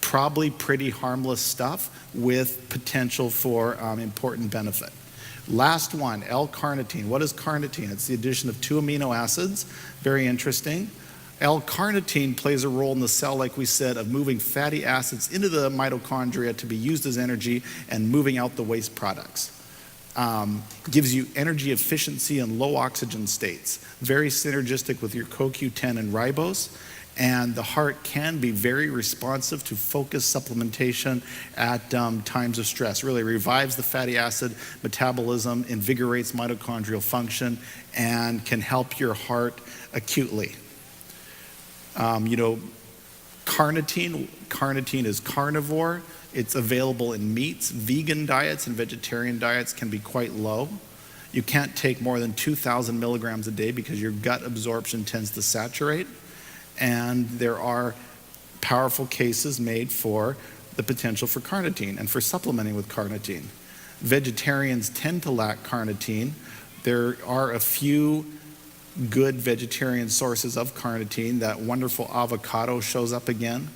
Probably pretty harmless stuff with potential for important benefit. Last one, L-carnitine. What is carnitine? It's the addition of 2 amino acids. Very interesting. L-carnitine plays a role in the cell, like we said, of moving fatty acids into the mitochondria to be used as energy and moving out the waste products. Gives you energy efficiency in low oxygen states. Very synergistic with your CoQ10 and ribose. And the heart can be very responsive to focused supplementation at times of stress. Really revives the fatty acid metabolism, invigorates mitochondrial function, and can help your heart acutely. Carnitine is carnivore. It's available in meats. Vegan diets and vegetarian diets can be quite low. You can't take more than 2,000 milligrams a day because your gut absorption tends to saturate. And there are powerful cases made for the potential for carnitine and for supplementing with carnitine. Vegetarians tend to lack carnitine. There are a few good vegetarian sources of carnitine. That wonderful avocado shows up again.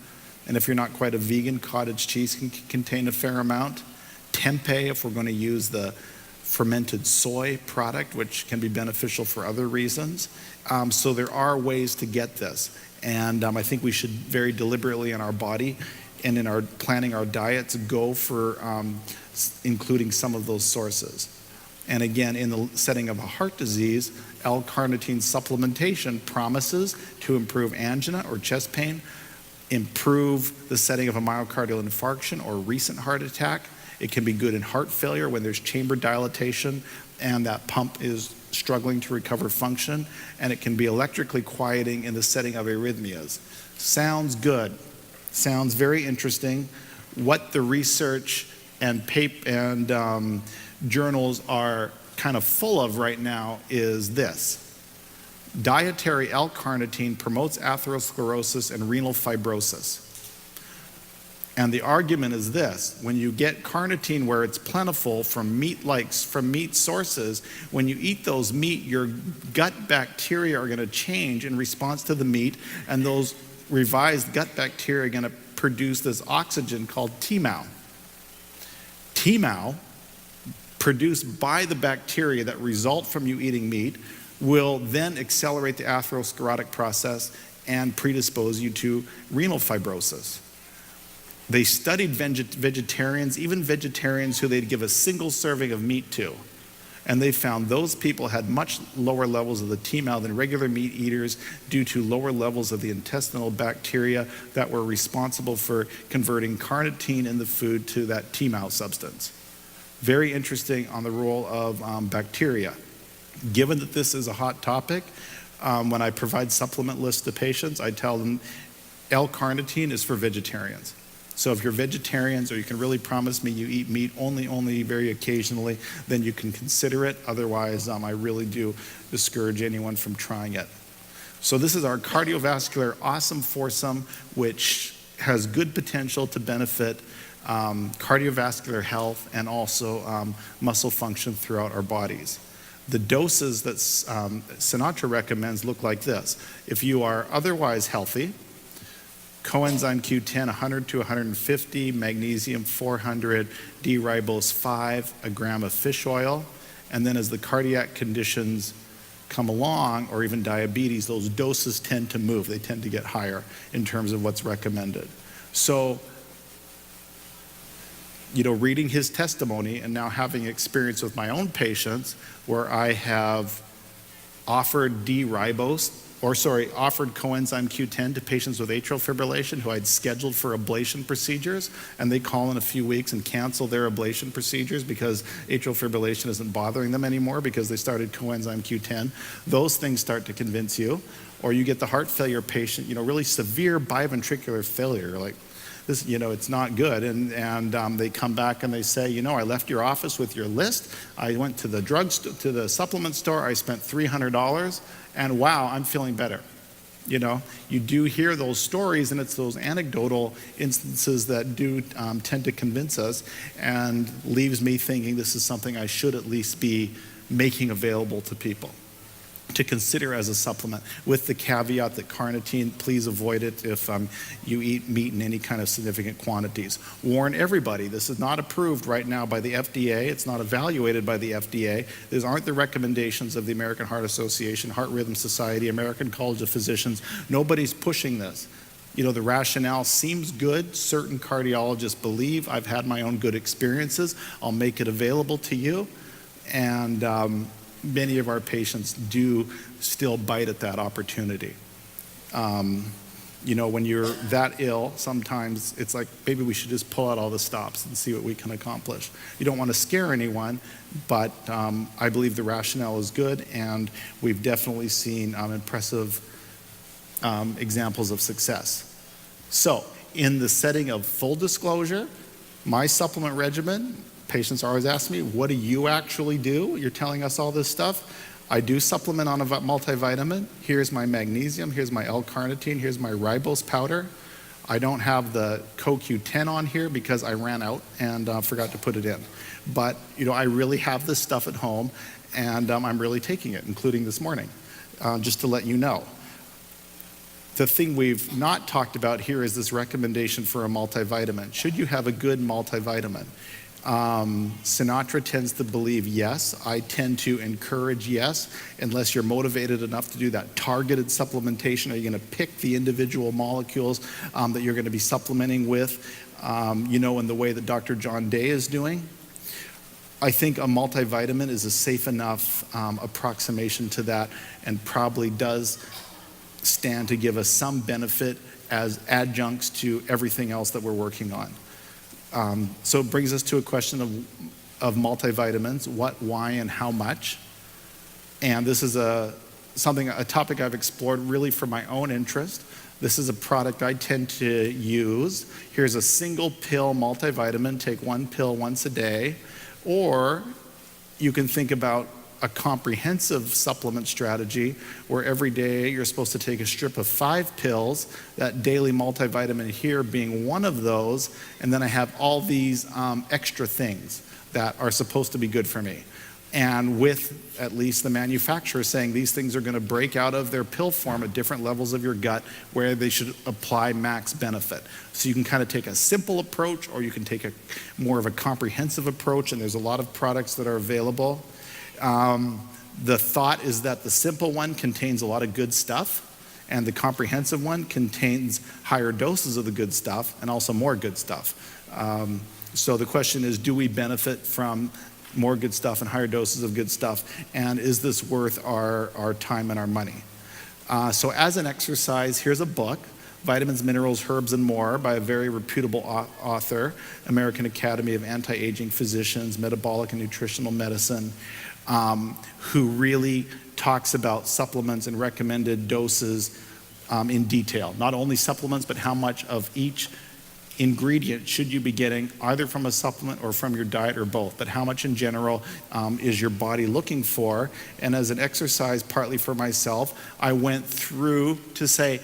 And if you're not quite a vegan, cottage cheese can contain a fair amount. Tempeh, if we're going to use the fermented soy product, which can be beneficial for other reasons. So there are ways to get this. And I think we should very deliberately in our body and in our planning our diets go for including some of those sources. And again, in the setting of a heart disease, L-carnitine supplementation promises to improve angina or chest pain, improve the setting of a myocardial infarction or recent heart attack. It can be good in heart failure when there's chamber dilatation and that pump is struggling to recover function, and it can be electrically quieting in the setting of arrhythmias. Sounds good. Sounds very interesting. What the research and journals are kind of full of right now is this. Dietary L-carnitine promotes atherosclerosis and renal fibrosis. And the argument is this: when you get carnitine where it's plentiful from meat sources, when you eat those meat, your gut bacteria are going to change in response to the meat, and those revised gut bacteria are going to produce this oxygen called TMAO. TMAO, produced by the bacteria that result from you eating meat, will then accelerate the atherosclerotic process and predispose you to renal fibrosis. They studied vegetarians, even vegetarians who they'd give a single serving of meat to. And they found those people had much lower levels of the TMAO than regular meat eaters due to lower levels of the intestinal bacteria that were responsible for converting carnitine in the food to that TMAO substance. Very interesting on the role of bacteria. Given that this is a hot topic, when I provide supplement lists to patients, I tell them L-carnitine is for vegetarians. So if you're vegetarians, or you can really promise me you eat meat only very occasionally, then you can consider it. Otherwise, I really do discourage anyone from trying it. So this is our cardiovascular awesome foursome, which has good potential to benefit cardiovascular health and also muscle function throughout our bodies. The doses that Sinatra recommends look like this. If you are otherwise healthy, coenzyme Q10 100 to 150, magnesium 400, D-ribose 5, a gram of fish oil, and then as the cardiac conditions come along, or even diabetes, those doses tend to move. They tend to get higher in terms of what's recommended. So, reading his testimony and now having experience with my own patients where I have offered offered coenzyme Q10 to patients with atrial fibrillation who I'd scheduled for ablation procedures, and they call in a few weeks and cancel their ablation procedures because atrial fibrillation isn't bothering them anymore because they started coenzyme Q10. Those things start to convince you. Or you get the heart failure patient, really severe biventricular failure, like this, it's not good. And they come back and they say, I left your office with your list. I went to to the supplement store. I spent $300. And wow, I'm feeling better. You do hear those stories, and it's those anecdotal instances that do tend to convince us and leaves me thinking this is something I should at least be making available to people to consider as a supplement, with the caveat that carnitine, please avoid it if you eat meat in any kind of significant quantities. Warn everybody, this is not approved right now by the FDA. It's not evaluated by the FDA. These aren't the recommendations of the American Heart Association, Heart Rhythm Society, American College of Physicians. Nobody's pushing this. The rationale seems good. Certain cardiologists believe. I've had my own good experiences. I'll make it available to you. And many of our patients do still bite at that opportunity. When you're that ill, sometimes it's like, maybe we should just pull out all the stops and see what we can accomplish. You don't want to scare anyone, but I believe the rationale is good, and we've definitely seen impressive examples of success. So, in the setting of full disclosure, my supplement regimen, patients always ask me, what do you actually do? You're telling us all this stuff. I do supplement on a multivitamin. Here's my magnesium, here's my L-carnitine, here's my ribose powder. I don't have the CoQ10 on here because I ran out and forgot to put it in. But, I really have this stuff at home, and I'm really taking it, including this morning, just to let you know. The thing we've not talked about here is this recommendation for a multivitamin. Should you have a good multivitamin? Sinatra tends to believe yes. I tend to encourage yes, unless you're motivated enough to do that targeted supplementation. Are you going to pick the individual molecules that you're going to be supplementing with, in the way that Dr. John Day is doing? I think a multivitamin is a safe enough approximation to that, and probably does stand to give us some benefit as adjuncts to everything else that we're working on. So it brings us to a question of multivitamins: what, why, and how much. And this is a topic I've explored really for my own interest. This is a product I tend to use. Here's a single pill multivitamin. Take one pill once a day. Or you can think about a comprehensive supplement strategy where every day you're supposed to take a strip of 5 pills, that daily multivitamin here being one of those, and then I have all these extra things that are supposed to be good for me. And with at least the manufacturer saying these things are going to break out of their pill form at different levels of your gut where they should apply max benefit. So you can kind of take a simple approach, or you can take a more of a comprehensive approach, and there's a lot of products that are available. The thought is that the simple one contains a lot of good stuff, and the comprehensive one contains higher doses of the good stuff and also more good stuff. So the question is, do we benefit from more good stuff and higher doses of good stuff? And is this worth our time and our money? So as an exercise, here's a book, Vitamins, Minerals, Herbs, and More, by a very reputable author, American Academy of Anti-Aging Physicians, Metabolic and Nutritional Medicine, who really talks about supplements and recommended doses in detail. Not only supplements, but how much of each ingredient should you be getting, either from a supplement or from your diet or both, but how much in general is your body looking for. And as an exercise, partly for myself, I went through to say,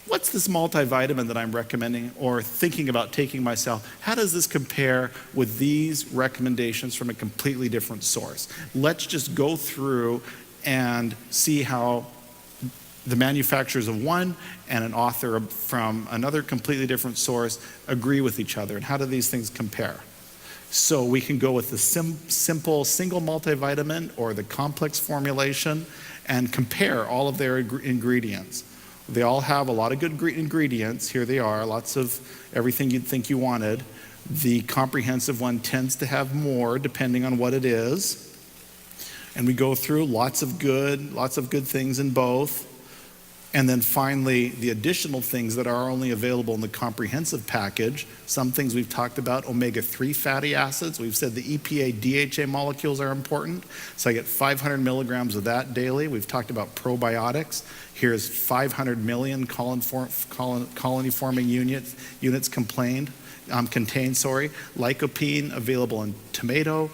what's this multivitamin that I'm recommending or thinking about taking myself? How does this compare with these recommendations from a completely different source? Let's just go through and see how the manufacturers of one and an author from another completely different source agree with each other, and how do these things compare? So we can go with the simple single multivitamin or the complex formulation and compare all of their ingredients. They all have a lot of good ingredients. Here they are, lots of everything you'd think you wanted. The comprehensive one tends to have more depending on what it is. And we go through lots of good things in both. And then finally, the additional things that are only available in the comprehensive package. Some things we've talked about, omega-3 fatty acids. We've said the EPA, DHA molecules are important. So I get 500 milligrams of that daily. We've talked about probiotics. Here's 500 million colony-forming units contained. Lycopene available in tomato,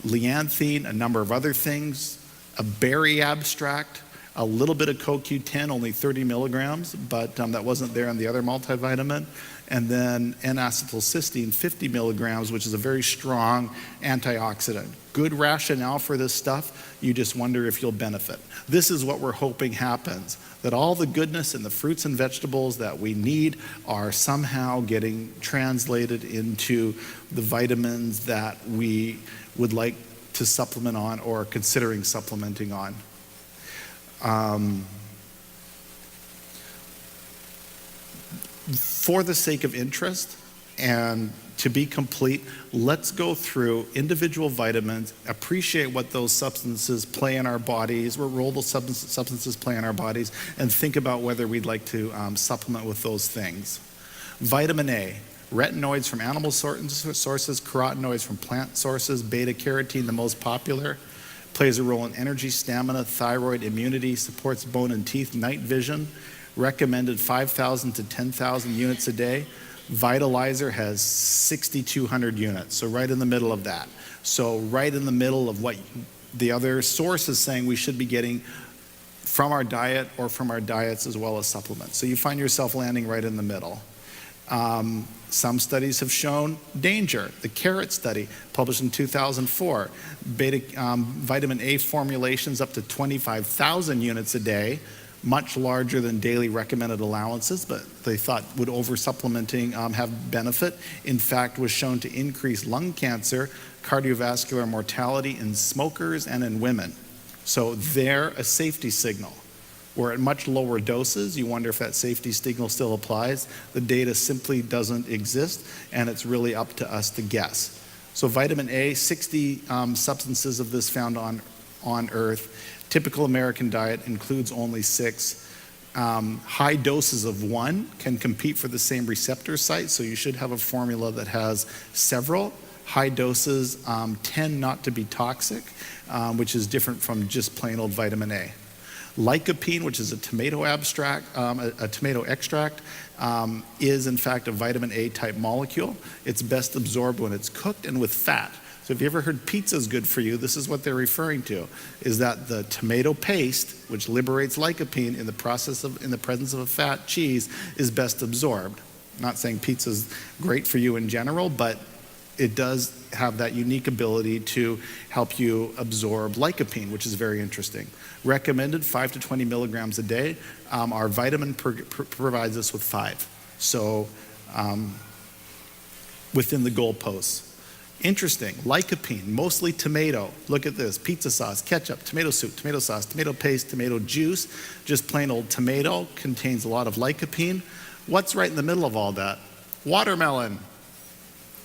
lianthine, a number of other things, a berry abstract, a little bit of CoQ10, only 30 milligrams, but that wasn't there in the other multivitamin. And then N-acetylcysteine, 50 milligrams, which is a very strong antioxidant. Good rationale for this stuff. You just wonder if you'll benefit. This is what we're hoping happens, that all the goodness in the fruits and vegetables that we need are somehow getting translated into the vitamins that we would like to supplement on or are considering supplementing on. For the sake of interest and to be complete, let's go through individual vitamins, appreciate what those substances play in our bodies, what role those substances play in our bodies, and think about whether we'd like to supplement with those things. Vitamin A, retinoids from animal sources, carotenoids from plant sources, beta-carotene, the most popular. Plays a role in energy, stamina, thyroid, immunity, supports bone and teeth, night vision, recommended 5,000 to 10,000 units a day. Vitalizer has 6,200 units, so right in the middle of that. So right in the middle of what the other source is saying we should be getting from our diet or from our diets as well as supplements. So you find yourself landing right in the middle. Some studies have shown danger. The carrot study, published in 2004, vitamin A formulations up to 25,000 units a day, much larger than daily recommended allowances, but they thought would over-supplementing have benefit. In fact, was shown to increase lung cancer, cardiovascular mortality in smokers and in women. So they're a safety signal. We're at much lower doses. You wonder if that safety signal still applies. The data simply doesn't exist, and it's really up to us to guess. So vitamin A, 60 substances of this found on Earth. Typical American diet includes only 6. High doses of one can compete for the same receptor site, so you should have a formula that has several. High doses tend not to be toxic, which is different from just plain old vitamin A. Lycopene, which is a tomato extract, is in fact a vitamin A type molecule. It's best absorbed when it's cooked and with fat. So if you ever heard pizza is good for you, this is what they're referring to, is that the tomato paste, which liberates lycopene in the presence of a fat cheese, is best absorbed. I'm not saying pizza is great for you in general, but it does have that unique ability to help you absorb lycopene, which is very interesting. Recommended 5 to 20 milligrams a day. Our vitamin provides us with 5. So within the goalposts. Interesting, lycopene, mostly tomato. Look at this, pizza sauce, ketchup, tomato soup, tomato sauce, tomato paste, tomato juice. Just plain old tomato contains a lot of lycopene. What's right in the middle of all that? Watermelon.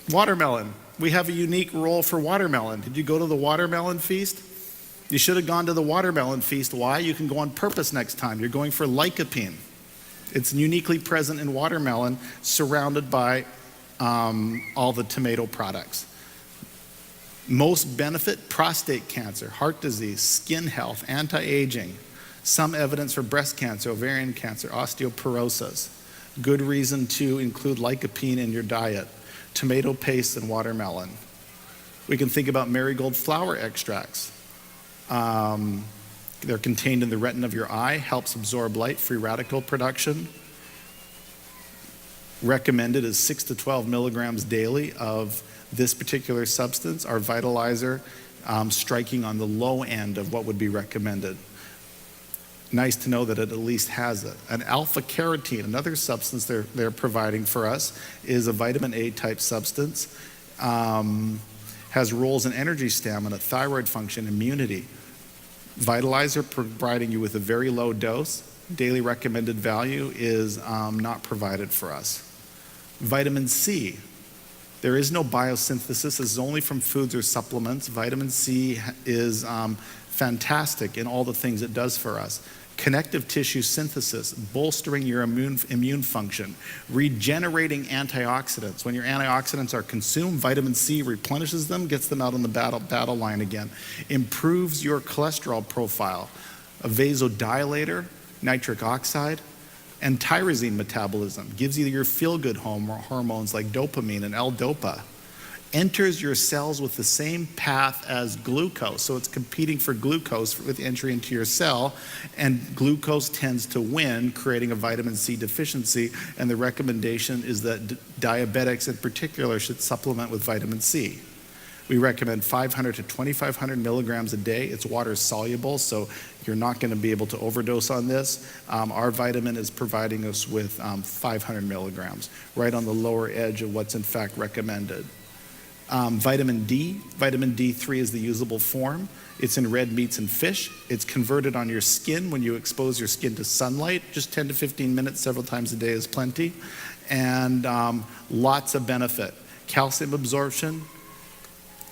Watermelon. We have a unique role for watermelon. Did you go to the watermelon feast? You should have gone to the watermelon feast. Why? You can go on purpose next time. You're going for lycopene. It's uniquely present in watermelon, surrounded by all the tomato products. Most benefit: prostate cancer, heart disease, skin health, anti-aging. Some evidence for breast cancer, ovarian cancer, osteoporosis. Good reason to include lycopene in your diet. Tomato paste and watermelon. We can think about marigold flower extracts. They're contained in the retina of your eye, helps absorb light, free radical production. Recommended is 6 to 12 milligrams daily of this particular substance. Our Vitalizer striking on the low end of what would be recommended. Nice to know that it at least has it. An alpha carotene, another substance they're providing for us, is a vitamin A type substance. Has roles in energy, stamina, thyroid function, immunity. Vitalizer providing you with a very low dose. Daily recommended value is not provided for us. Vitamin C. There is no biosynthesis. This is only from foods or supplements. Vitamin C is fantastic in all the things it does for us. Connective tissue synthesis, bolstering your immune function, regenerating antioxidants. When your antioxidants are consumed, vitamin C replenishes them, gets them out on the battle line again. Improves your cholesterol profile. A vasodilator, nitric oxide, and tyrosine metabolism. Gives you your feel-good hormones like dopamine and L-DOPA. Enters your cells with the same path as glucose. So it's competing for glucose with entry into your cell, and glucose tends to win, creating a vitamin C deficiency, and the recommendation is that diabetics in particular should supplement with vitamin C. We recommend 500 to 2,500 milligrams a day. It's water soluble, so you're not going to be able to overdose on this. Our vitamin is providing us with 500 milligrams, right on the lower edge of what's in fact recommended. Vitamin D, vitamin D3 is the usable form. It's in red meats and fish. It's converted on your skin when you expose your skin to sunlight. Just 10 to 15 minutes several times a day is plenty. And lots of benefit. Calcium absorption,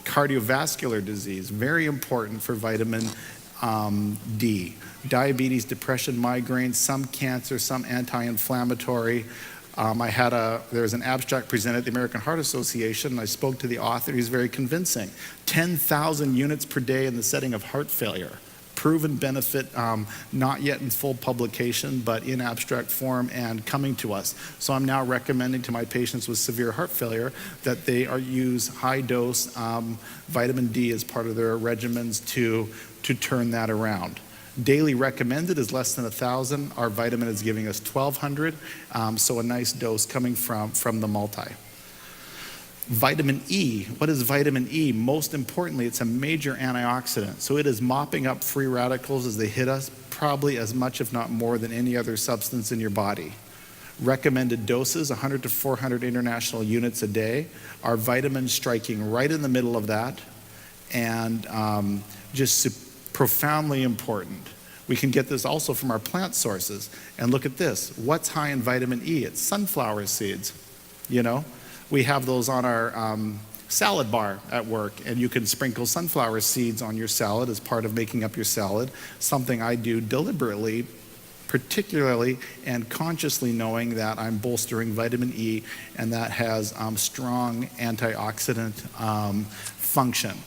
cardiovascular disease, very important for vitamin D. Diabetes, depression, migraine, some cancer, some anti-inflammatory. There was an abstract presented at the American Heart Association, and I spoke to the author. He's very convincing. 10,000 units per day in the setting of heart failure. Proven benefit, not yet in full publication, but in abstract form and coming to us. So I'm now recommending to my patients with severe heart failure that they use high-dose vitamin D as part of their regimens to turn that around. Daily recommended is less than 1,000. Our vitamin is giving us 1,200, so a nice dose coming from the multi. Vitamin E. What is vitamin E? Most importantly, it's a major antioxidant. So it is mopping up free radicals as they hit us, probably as much, if not more, than any other substance in your body. Recommended doses, 100 to 400 international units a day. Our vitamin striking right in the middle of that, and profoundly important. We can get this also from our plant sources. And look at this. What's high in vitamin E? It's sunflower seeds. You know, we have those on our salad bar at work, and you can sprinkle sunflower seeds on your salad as part of making up your salad, something I do deliberately, particularly and consciously, knowing that I'm bolstering vitamin E, and that has strong antioxidant function.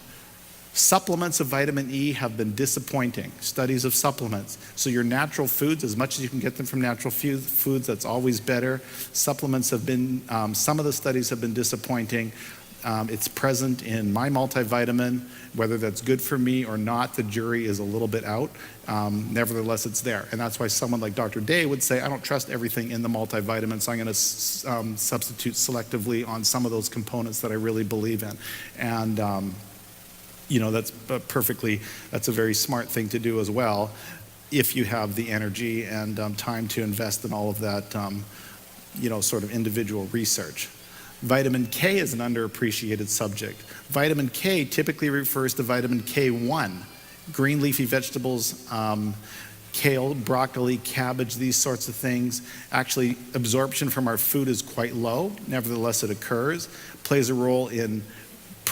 Supplements of vitamin E have been disappointing. Studies of supplements. So your natural foods, as much as you can get them from natural foods, that's always better. Supplements have been, some of the studies have been disappointing. It's present in my multivitamin. Whether that's good for me or not, the jury is a little bit out. Nevertheless, it's there. And that's why someone like Dr. Day would say, I don't trust everything in the multivitamin, so I'm going to substitute selectively on some of those components that I really believe in. And you know, that's a very smart thing to do as well, if you have the energy and time to invest in all of that, sort of individual research. Vitamin K is an underappreciated subject. Vitamin K typically refers to vitamin K1, green leafy vegetables, kale, broccoli, cabbage, these sorts of things. Actually, absorption from our food is quite low. Nevertheless, it occurs. Plays a role in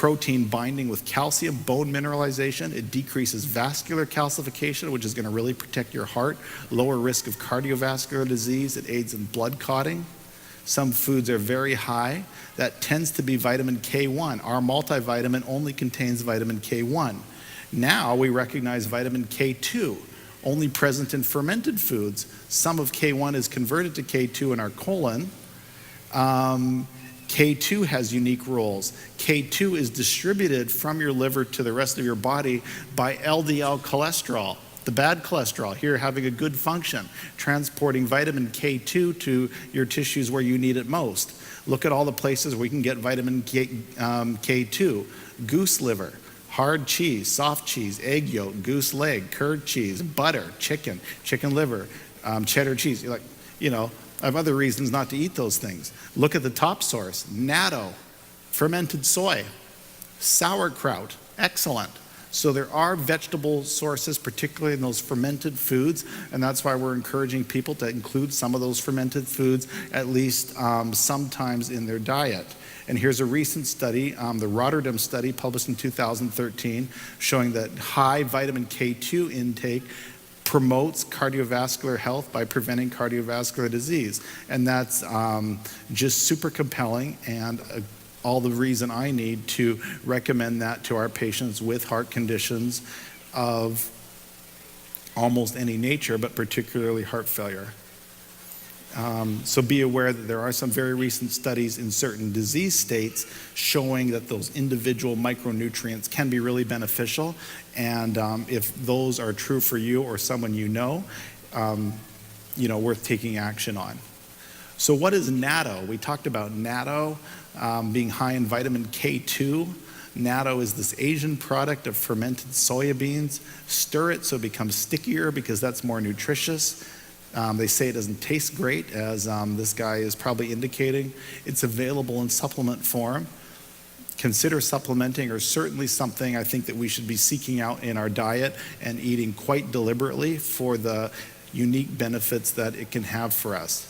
protein binding with calcium, bone mineralization. It decreases vascular calcification, which is going to really protect your heart, lower risk of cardiovascular disease. It aids in blood clotting. Some foods are very high. That tends to be vitamin K1. Our multivitamin only contains vitamin K1. Now we recognize vitamin K2, only present in fermented foods. Some of K1 is converted to K2 in our colon. K2 has unique roles. K2 is distributed from your liver to the rest of your body by LDL cholesterol, the bad cholesterol, here having a good function, transporting vitamin K2 to your tissues where you need it most. Look at all the places where we can get vitamin K2. Goose liver, hard cheese, soft cheese, egg yolk, goose leg, curd cheese, butter, chicken liver, cheddar cheese. You're like, I have other reasons not to eat those things. Look at the top source, natto, fermented soy, sauerkraut, excellent. So there are vegetable sources, particularly in those fermented foods, and that's why we're encouraging people to include some of those fermented foods at least sometimes in their diet. And here's a recent study, the Rotterdam study published in 2013, showing that high vitamin K2 intake promotes cardiovascular health by preventing cardiovascular disease. And that's just super compelling and all the reason I need to recommend that to our patients with heart conditions of almost any nature, but particularly heart failure. So be aware that there are some very recent studies in certain disease states showing that those individual micronutrients can be really beneficial. And if those are true for you or someone worth taking action on. So what is natto? We talked about natto being high in vitamin K2. Natto is this Asian product of fermented soybeans. Stir it so it becomes stickier because that's more nutritious. They say it doesn't taste great, as this guy is probably indicating. It's available in supplement form. Consider supplementing, or certainly something I think that we should be seeking out in our diet and eating quite deliberately for the unique benefits that it can have for us.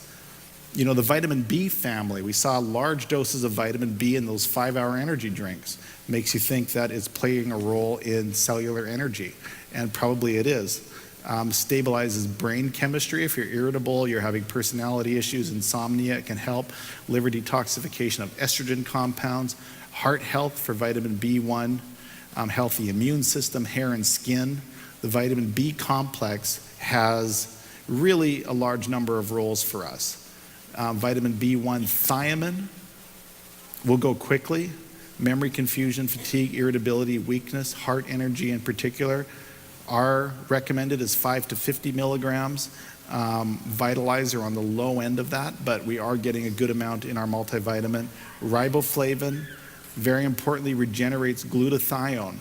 The vitamin B family, we saw large doses of vitamin B in those 5-hour energy drinks. Makes you think that it's playing a role in cellular energy, and probably it is. Stabilizes brain chemistry. If you're irritable, you're having personality issues, insomnia, it can help. Liver detoxification of estrogen compounds. Heart health for vitamin B1. Healthy immune system, hair and skin. The vitamin B complex has really a large number of roles for us. Vitamin B1 thiamine will go quickly. Memory confusion, fatigue, irritability, weakness, heart energy in particular. Our recommended is 5 to 50 milligrams. Vitalizer on the low end of that, but we are getting a good amount in our multivitamin. Riboflavin, very importantly, regenerates glutathione,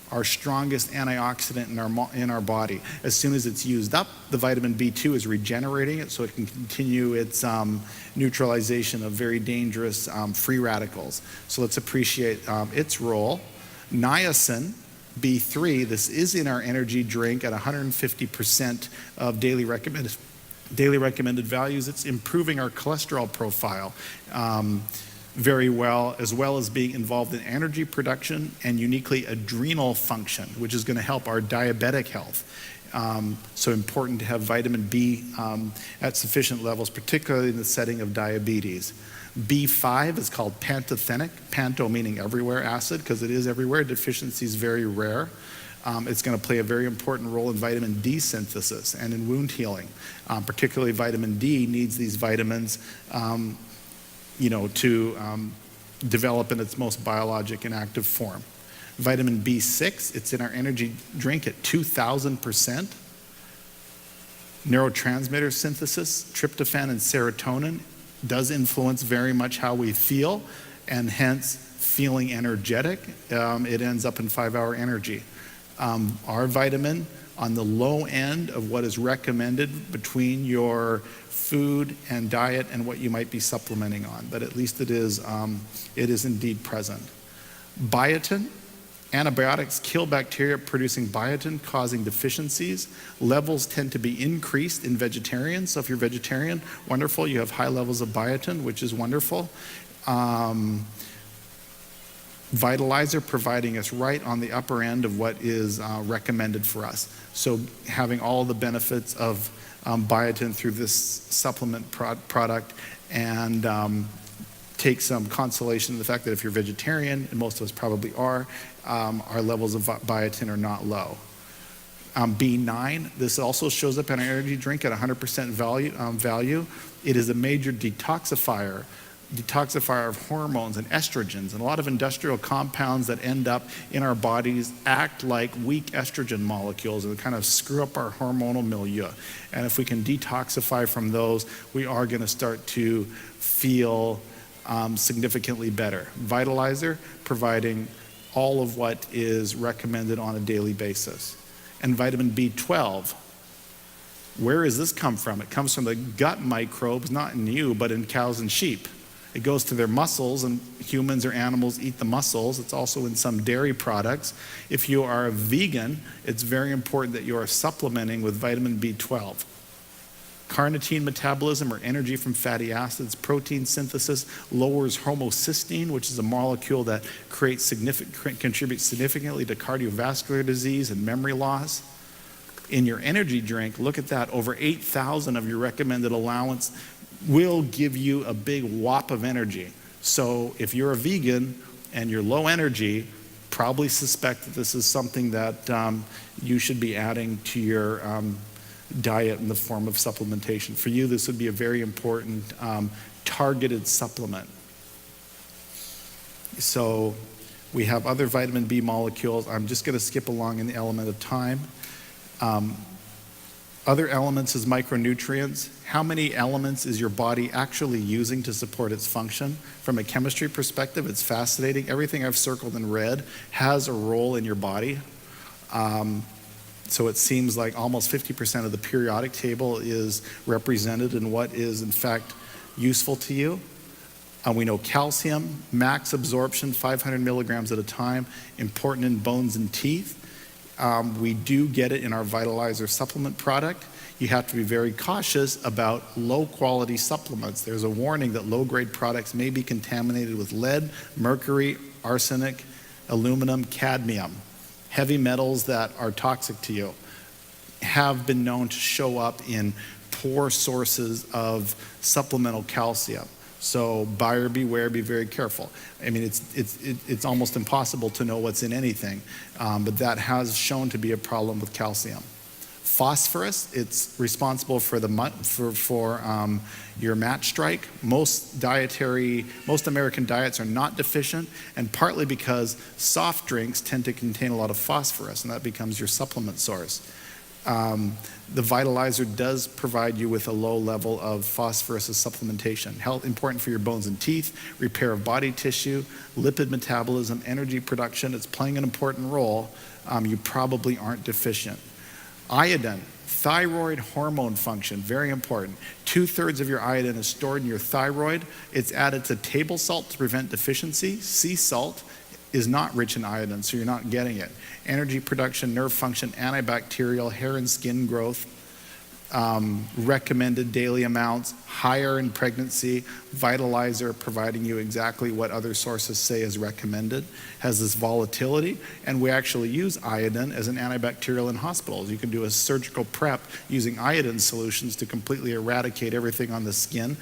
our strongest antioxidant in our body. As soon as it's used up, the vitamin B2 is regenerating it so it can continue its neutralization of very dangerous free radicals. So let's appreciate its role. Niacin, B3, this is in our energy drink at 150% of daily recommended values. It's improving our cholesterol profile very well as being involved in energy production and uniquely adrenal function, which is going to help our diabetic health. So important to have vitamin B at sufficient levels, particularly in the setting of diabetes. B5 is called pantothenic, panto meaning everywhere acid, because it is everywhere. Deficiency is very rare. It's going to play a very important role in vitamin D synthesis and in wound healing. Particularly vitamin D needs these vitamins to develop in its most biologic and active form. Vitamin B6, it's in our energy drink at 2,000%. Neurotransmitter synthesis, tryptophan and serotonin, does influence very much how we feel, and hence feeling energetic. It ends up in 5-hour energy. Our vitamin on the low end of what is recommended between your food and diet and what you might be supplementing on, but at least it is indeed present. Biotin, antibiotics kill bacteria producing biotin, causing deficiencies. Levels tend to be increased in vegetarians. So if you're vegetarian, wonderful, you have high levels of biotin, which is wonderful. Vitalizer providing us right on the upper end of what is recommended for us. So having all the benefits of biotin through this supplement product, and take some consolation in the fact that if you're vegetarian, and most of us probably are, our levels of biotin are not low. B9, this also shows up in our energy drink at 100% value. It is a major detoxifier of hormones and estrogens, and a lot of industrial compounds that end up in our bodies act like weak estrogen molecules and kind of screw up our hormonal milieu. And if we can detoxify from those, we are going to start to feel significantly better. Vitalizer providing all of what is recommended on a daily basis. And vitamin B12, where does this come from? It comes from the gut microbes, not in you, but in cows and sheep. It goes to their muscles, and humans or animals eat the muscles. It's also in some dairy products. If you are a vegan, it's very important that you are supplementing with vitamin B12. Carnitine metabolism, or energy from fatty acids. Protein synthesis lowers homocysteine, which is a molecule that contributes significantly to cardiovascular disease and memory loss. In your energy drink, look at that, over 8,000 of your recommended allowance will give you a big whop of energy. So if you're a vegan and you're low energy, probably suspect that this is something that you should be adding to your diet in the form of supplementation. For you, this would be a very important targeted supplement. So we have other vitamin B molecules. I'm just going to skip along in the element of time. Other elements is micronutrients. How many elements is your body actually using to support its function? From a chemistry perspective, it's fascinating. Everything I've circled in red has a role in your body. So it seems like almost 50% of the periodic table is represented in what is in fact useful to you. We know calcium, max absorption, 500 milligrams at a time, important in bones and teeth. We do get it in our Vitalizer supplement product. You have to be very cautious about low quality supplements. There's a warning that low grade products may be contaminated with lead, mercury, arsenic, aluminum, cadmium. Heavy metals that are toxic to you have been known to show up in poor sources of supplemental calcium. So buyer beware, be very careful. I mean, it's almost impossible to know what's in anything, but that has shown to be a problem with calcium. Phosphorus, it's responsible for your match strike. Most American diets are not deficient, and partly because soft drinks tend to contain a lot of phosphorus, and that becomes your supplement source. The Vitalizer does provide you with a low level of phosphorus as supplementation. Important for your bones and teeth, repair of body tissue, lipid metabolism, energy production. It's playing an important role. You probably aren't deficient. Iodine, thyroid hormone function, very important. 2/3 of your iodine is stored in your thyroid. It's added to table salt to prevent deficiency. Sea salt is not rich in iodine, so you're not getting it. Energy production, nerve function, antibacterial, hair and skin growth, recommended daily amounts, higher in pregnancy. Vitalizer providing you exactly what other sources say is recommended, has this volatility, and we actually use iodine as an antibacterial in hospitals. You can do a surgical prep using iodine solutions to completely eradicate everything on the skin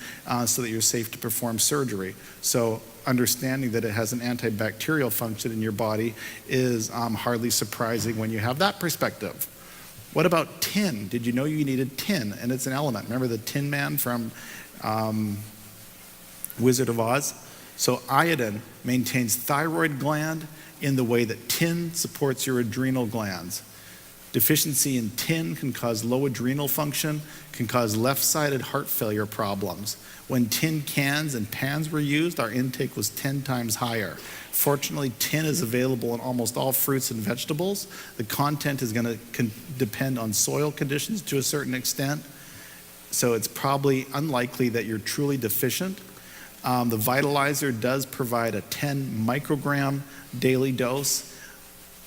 so that you're safe to perform surgery. So understanding that it has an antibacterial function in your body is hardly surprising when you have that perspective. What about tin? Did you know you needed tin? And it's an element. Remember the Tin Man from Wizard of Oz? So iodine maintains thyroid gland in the way that tin supports your adrenal glands. Deficiency in tin can cause low adrenal function, can cause left-sided heart failure problems. When tin cans and pans were used, our intake was 10 times higher. Fortunately, tin is available in almost all fruits and vegetables. The content is going to depend on soil conditions to a certain extent, so it's probably unlikely that you're truly deficient. The Vitalizer does provide a 10 microgram daily dose,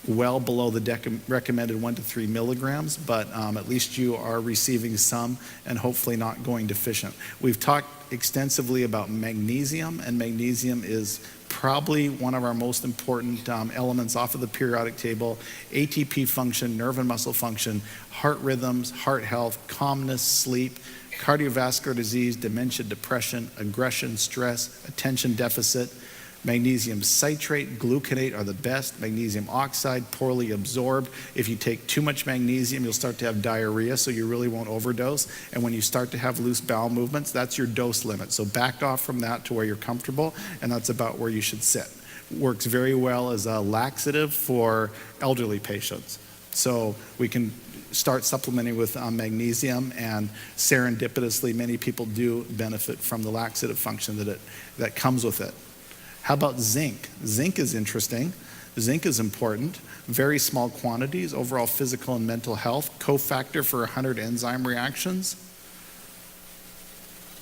well below the recommended 1 to 3 milligrams, but at least you are receiving some and hopefully not going deficient. We've talked extensively about magnesium, and magnesium is probably one of our most important elements off of the periodic table. ATP function, nerve and muscle function, heart rhythms, heart health, calmness, sleep, cardiovascular disease, dementia, depression, aggression, stress, attention deficit. Magnesium citrate, gluconate are the best. Magnesium oxide, poorly absorbed. If you take too much magnesium, you'll start to have diarrhea, so you really won't overdose. And when you start to have loose bowel movements, that's your dose limit. So back off from that to where you're comfortable, and that's about where you should sit. Works very well as a laxative for elderly patients. So we can start supplementing with magnesium, and serendipitously, many people do benefit from the laxative function that comes with it. How about zinc? Zinc is interesting. Zinc is important. Very small quantities, overall physical and mental health, cofactor for 100 enzyme reactions.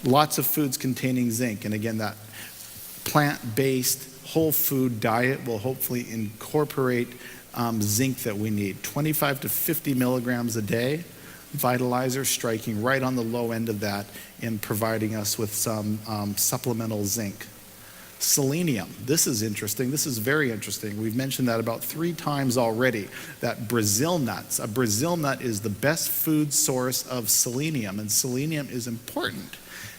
Lots of foods containing zinc, and again, that plant-based whole food diet will hopefully incorporate zinc that we need. 25 to 50 milligrams a day. Vitalizer striking right on the low end of that in providing us with some supplemental zinc. Selenium, this is interesting. This is very interesting. We've mentioned that about 3 times already, that Brazil nuts. A Brazil nut is the best food source of selenium, and selenium is important.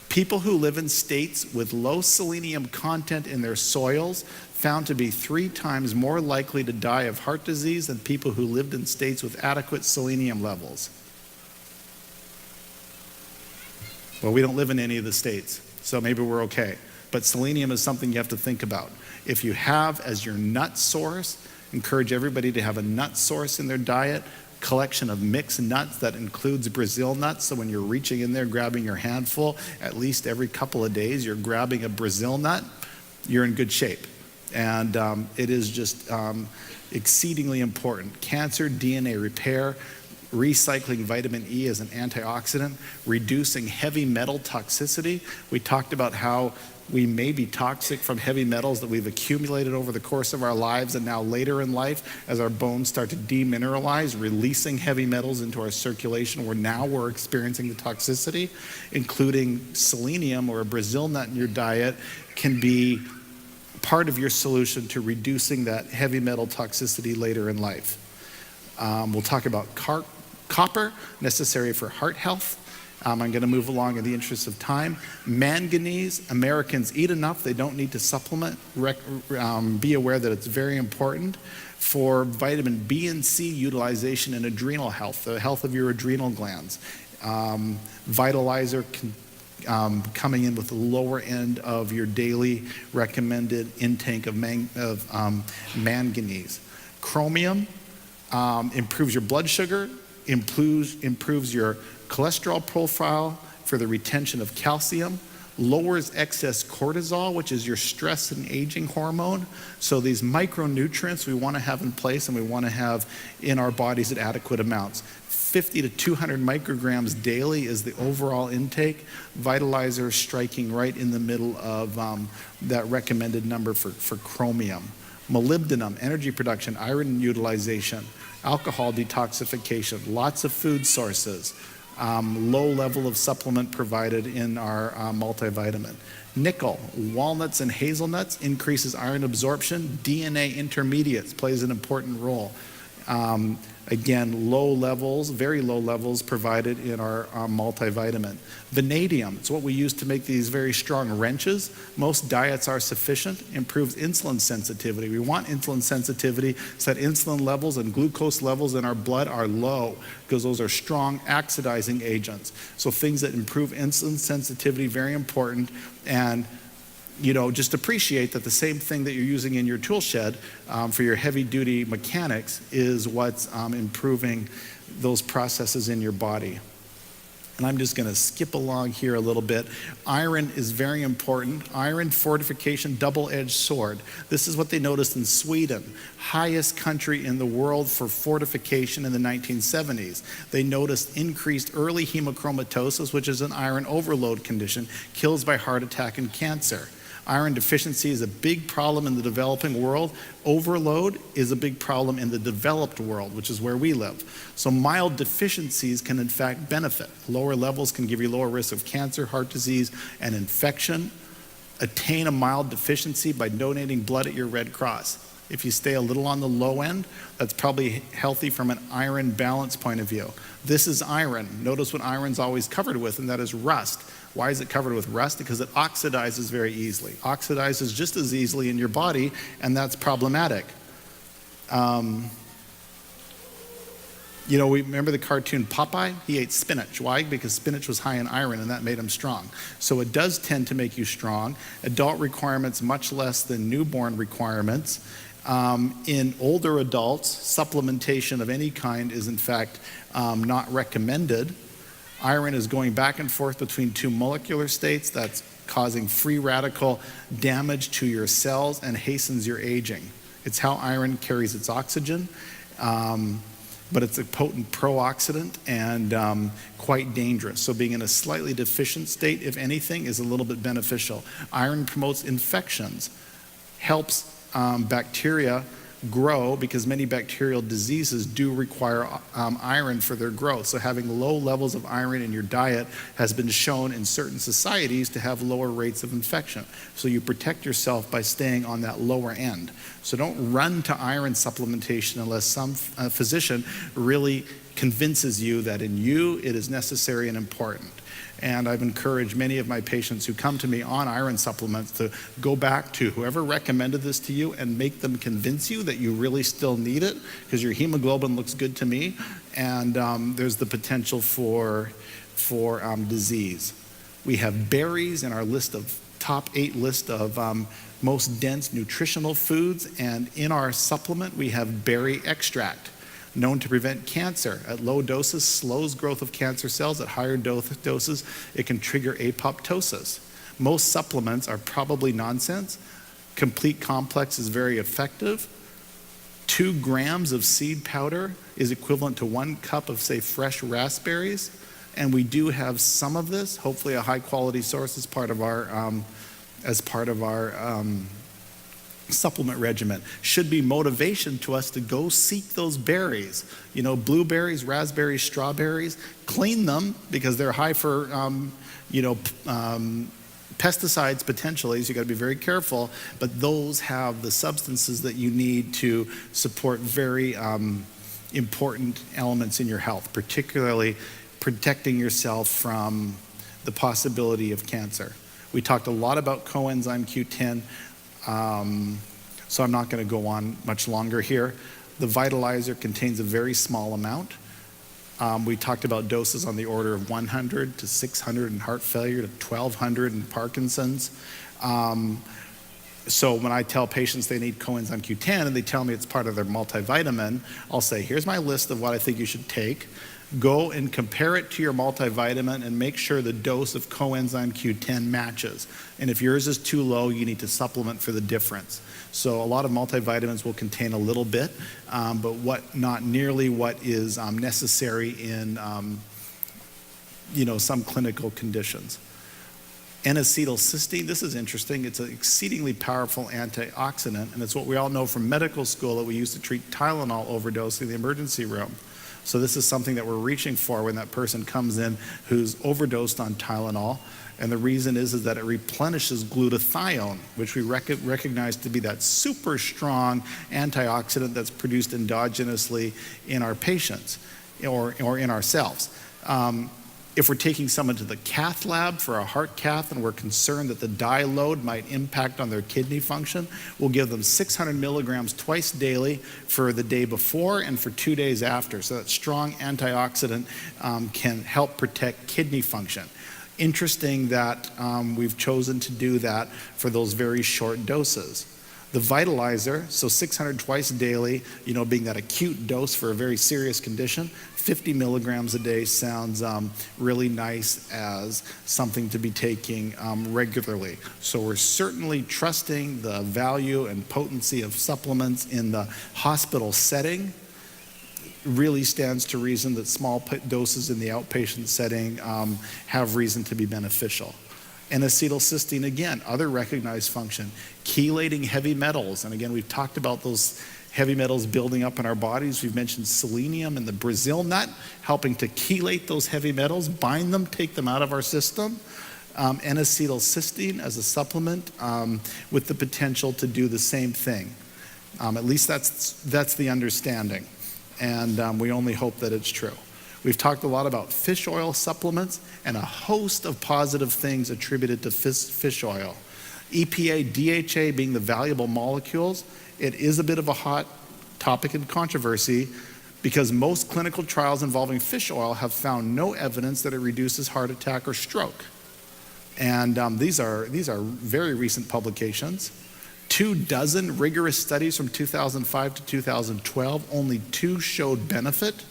People who live in states with low selenium content in their soils found to be 3 times more likely to die of heart disease than people who lived in states with adequate selenium levels. Well, we don't live in any of the states, so maybe we're okay. But selenium is something you have to think about. If you have as your nut source, encourage everybody to have a nut source in their diet, collection of mixed nuts that includes Brazil nuts. So when you're reaching in there, grabbing your handful, at least every couple of days, you're grabbing a Brazil nut, you're in good shape. And it is just exceedingly important. Cancer, DNA repair, recycling vitamin E as an antioxidant, reducing heavy metal toxicity. We talked about how we may be toxic from heavy metals that we've accumulated over the course of our lives, and now later in life, as our bones start to demineralize, releasing heavy metals into our circulation, we're experiencing the toxicity, including selenium or a Brazil nut in your diet can be part of your solution to reducing that heavy metal toxicity later in life. We'll talk about copper, necessary for heart health. I'm going to move along in the interest of time. Manganese, Americans eat enough, they don't need to supplement. Be aware that it's very important for vitamin B and C utilization and adrenal health, the health of your adrenal glands. Vitalizer coming in with the lower end of your daily recommended intake of manganese. Chromium improves your blood sugar, improves your cholesterol profile for the retention of calcium, lowers excess cortisol, which is your stress and aging hormone. So these micronutrients we want to have in place and we want to have in our bodies at adequate amounts. 50 to 200 micrograms daily is the overall intake. Vitalizer striking right in the middle of that recommended number for chromium. Molybdenum, energy production, iron utilization, alcohol detoxification, lots of food sources, low level of supplement provided in our multivitamin. Nickel, walnuts and hazelnuts increases iron absorption. DNA intermediates plays an important role. Again, low levels, very low levels provided in our multivitamin. Vanadium, it's what we use to make these very strong wrenches. Most diets are sufficient, improves insulin sensitivity. We want insulin sensitivity so that insulin levels and glucose levels in our blood are low because those are strong oxidizing agents. So things that improve insulin sensitivity, very important. And just appreciate that the same thing that you're using in your tool shed for your heavy duty mechanics is what's improving those processes in your body. And I'm just going to skip along here a little bit. Iron is very important. Iron fortification, double-edged sword. This is what they noticed in Sweden, highest country in the world for fortification in the 1970s. They noticed increased early hemochromatosis, which is an iron overload condition, kills by heart attack and cancer. Iron deficiency is a big problem in the developing world. Overload is a big problem in the developed world, which is where we live. So mild deficiencies can in fact benefit. Lower levels can give you lower risk of cancer, heart disease, and infection. attain a mild deficiency by donating blood at your Red Cross. If you stay a little on the low end, that's probably healthy from an iron balance point of view. This is iron. Notice what iron's always covered with, and that is rust. Why is it covered with rust? Because it oxidizes very easily. Oxidizes just as easily in your body, and that's problematic. You know, we remember the cartoon Popeye? He ate spinach. Why? Because spinach was high in iron, and that made him strong. So it does tend to make you strong. Adult requirements much less than newborn requirements. In older adults, supplementation of any kind is in fact not recommended. Iron is going back and forth between two molecular states. That's causing free radical damage to your cells and hastens your aging. It's how iron carries its oxygen, but it's a potent pro-oxidant and quite dangerous. So being in a slightly deficient state, if anything, is a little bit beneficial. Iron promotes infections, helps bacteria grow, because many bacterial diseases do require iron for their growth. So having low levels of iron in your diet has been shown in certain societies to have lower rates of infection. So you protect yourself by staying on that lower end. So don't run to iron supplementation unless some physician really convinces you that in you it is necessary and important. And I've encouraged many of my patients who come to me on iron supplements to go back to whoever recommended this to you and make them convince you that you really still need it, because your hemoglobin looks good to me, and there's the potential for disease. We have berries in our list of top 8 list of most dense nutritional foods, and in our supplement we have berry extract, known to prevent cancer. At low doses, slows growth of cancer cells. At higher doses, it can trigger apoptosis. Most supplements are probably nonsense. Complete Complex is very effective. 2 grams of seed powder is equivalent to 1 cup of, say, fresh raspberries. And we do have some of this, hopefully a high quality source as part of our supplement regimen. Should be motivation to us to go seek those berries. You know, blueberries, raspberries, strawberries, clean them because they're high for, pesticides potentially, so you got to be very careful, but those have the substances that you need to support very important elements in your health, particularly protecting yourself from the possibility of cancer. We talked a lot about coenzyme Q10. So I'm not going to go on much longer here. The Vitalizer contains a very small amount. We talked about doses on the order of 100 to 600 in heart failure to 1,200 in Parkinson's. So when I tell patients they need coenzyme Q10 and they tell me it's part of their multivitamin, I'll say, here's my list of what I think you should take. Go and compare it to your multivitamin and make sure the dose of coenzyme Q10 matches. And if yours is too low, you need to supplement for the difference. So a lot of multivitamins will contain a little bit, but not nearly what is necessary in some clinical conditions. N-acetylcysteine, this is interesting. It's an exceedingly powerful antioxidant, and it's what we all know from medical school that we use to treat Tylenol overdose in the emergency room. So this is something that we're reaching for when that person comes in who's overdosed on Tylenol. And the reason is that it replenishes glutathione, which we recognize to be that super strong antioxidant that's produced endogenously in our patients or in ourselves. If we're taking someone to the cath lab for a heart cath and we're concerned that the dye load might impact on their kidney function, we'll give them 600 milligrams twice daily for the day before and for 2 days after. So that strong antioxidant can help protect kidney function. Interesting that we've chosen to do that for those very short doses. The Vitalizer, so 600 twice daily, being that acute dose for a very serious condition, 50 milligrams a day sounds really nice as something to be taking regularly. So we're certainly trusting the value and potency of supplements in the hospital setting. Really stands to reason that small doses in the outpatient setting have reason to be beneficial. And acetylcysteine, again, other recognized function, chelating heavy metals. And again, we've talked about those heavy metals building up in our bodies. We've mentioned selenium and the Brazil nut, helping to chelate those heavy metals, bind them, take them out of our system. N-acetylcysteine as a supplement with the potential to do the same thing. At least that's the understanding. And we only hope that it's true. We've talked a lot about fish oil supplements and a host of positive things attributed to fish oil. EPA, DHA being the valuable molecules, it is a bit of a hot topic and controversy because most clinical trials involving fish oil have found no evidence that it reduces heart attack or stroke. And these are very recent publications. 24 rigorous studies from 2005 to 2012, only 2 showed benefit.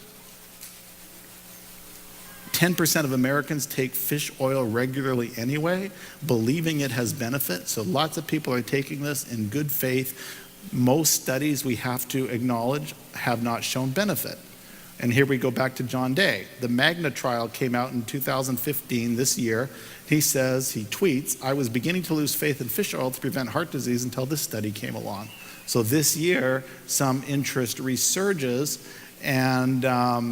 10% of Americans take fish oil regularly anyway, believing it has benefit. So lots of people are taking this in good faith. Most studies, we have to acknowledge, have not shown benefit. And here we go back to John Day. The Magna trial came out in 2015, this year. He tweets, "I was beginning to lose faith in fish oil to prevent heart disease until this study came along." So this year, some interest resurges, and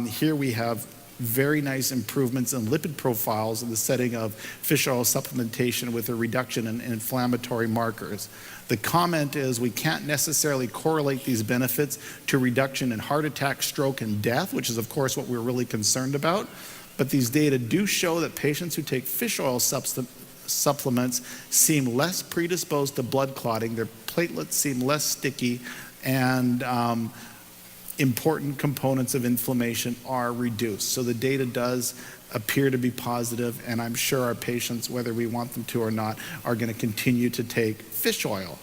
here we have very nice improvements in lipid profiles in the setting of fish oil supplementation with a reduction in inflammatory markers. The comment is we can't necessarily correlate these benefits to reduction in heart attack, stroke, and death, which is of course what we're really concerned about. But these data do show that patients who take fish oil supplements seem less predisposed to blood clotting, their platelets seem less sticky, and important components of inflammation are reduced. So the data does appear to be positive, and I'm sure our patients, whether we want them to or not, are going to continue to take fish oil.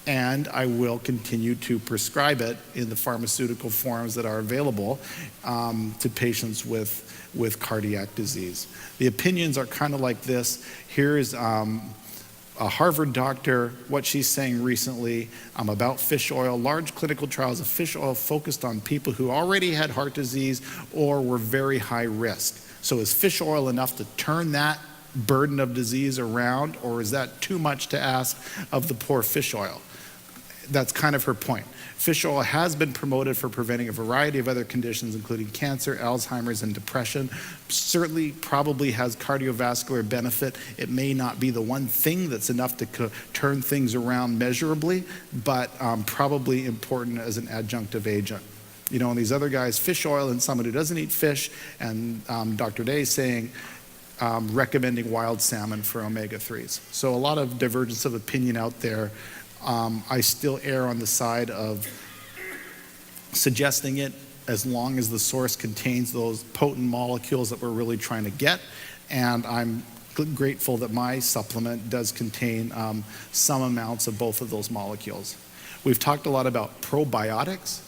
And I will continue to prescribe it in the pharmaceutical forms that are available to patients with cardiac disease. The opinions are kind of like this. Here's a Harvard doctor, what she's saying recently about fish oil. Large clinical trials of fish oil focused on people who already had heart disease or were very high risk. So is fish oil enough to turn that burden of disease around, or is that too much to ask of the poor fish oil? That's kind of her point. Fish oil has been promoted for preventing a variety of other conditions, including cancer, Alzheimer's, and depression. Certainly, probably has cardiovascular benefit. It may not be the one thing that's enough to turn things around measurably, but probably important as an adjunctive agent. You know, and these other guys, fish oil in someone who doesn't eat fish, and Dr. Day saying, recommending wild salmon for omega-3s. So a lot of divergence of opinion out there. I still err on the side of suggesting it as long as the source contains those potent molecules that we're really trying to get. And I'm grateful that my supplement does contain some amounts of both of those molecules. We've talked a lot about probiotics.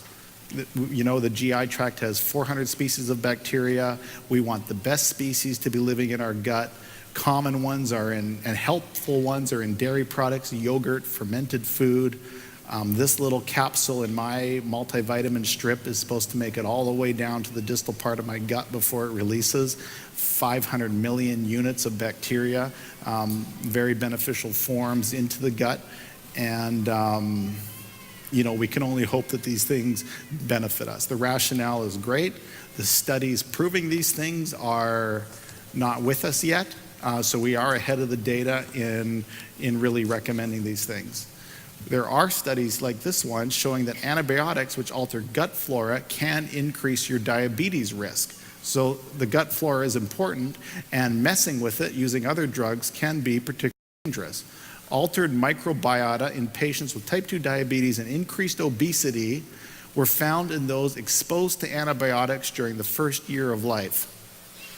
You know, the GI tract has 400 species of bacteria. We want the best species to be living in our gut. Common ones are and helpful ones are in dairy products, yogurt, fermented food. This little capsule in my multivitamin strip is supposed to make it all the way down to the distal part of my gut before it releases. 500 million units of bacteria, very beneficial forms into the gut. And you know, we can only hope that these things benefit us. The rationale is great. The studies proving these things are not with us yet. So we are ahead of the data in really recommending these things. There are studies like this one showing that antibiotics, which alter gut flora, can increase your diabetes risk. So the gut flora is important, and messing with it using other drugs can be particularly dangerous. Altered microbiota in patients with type 2 diabetes and increased obesity were found in those exposed to antibiotics during the first year of life.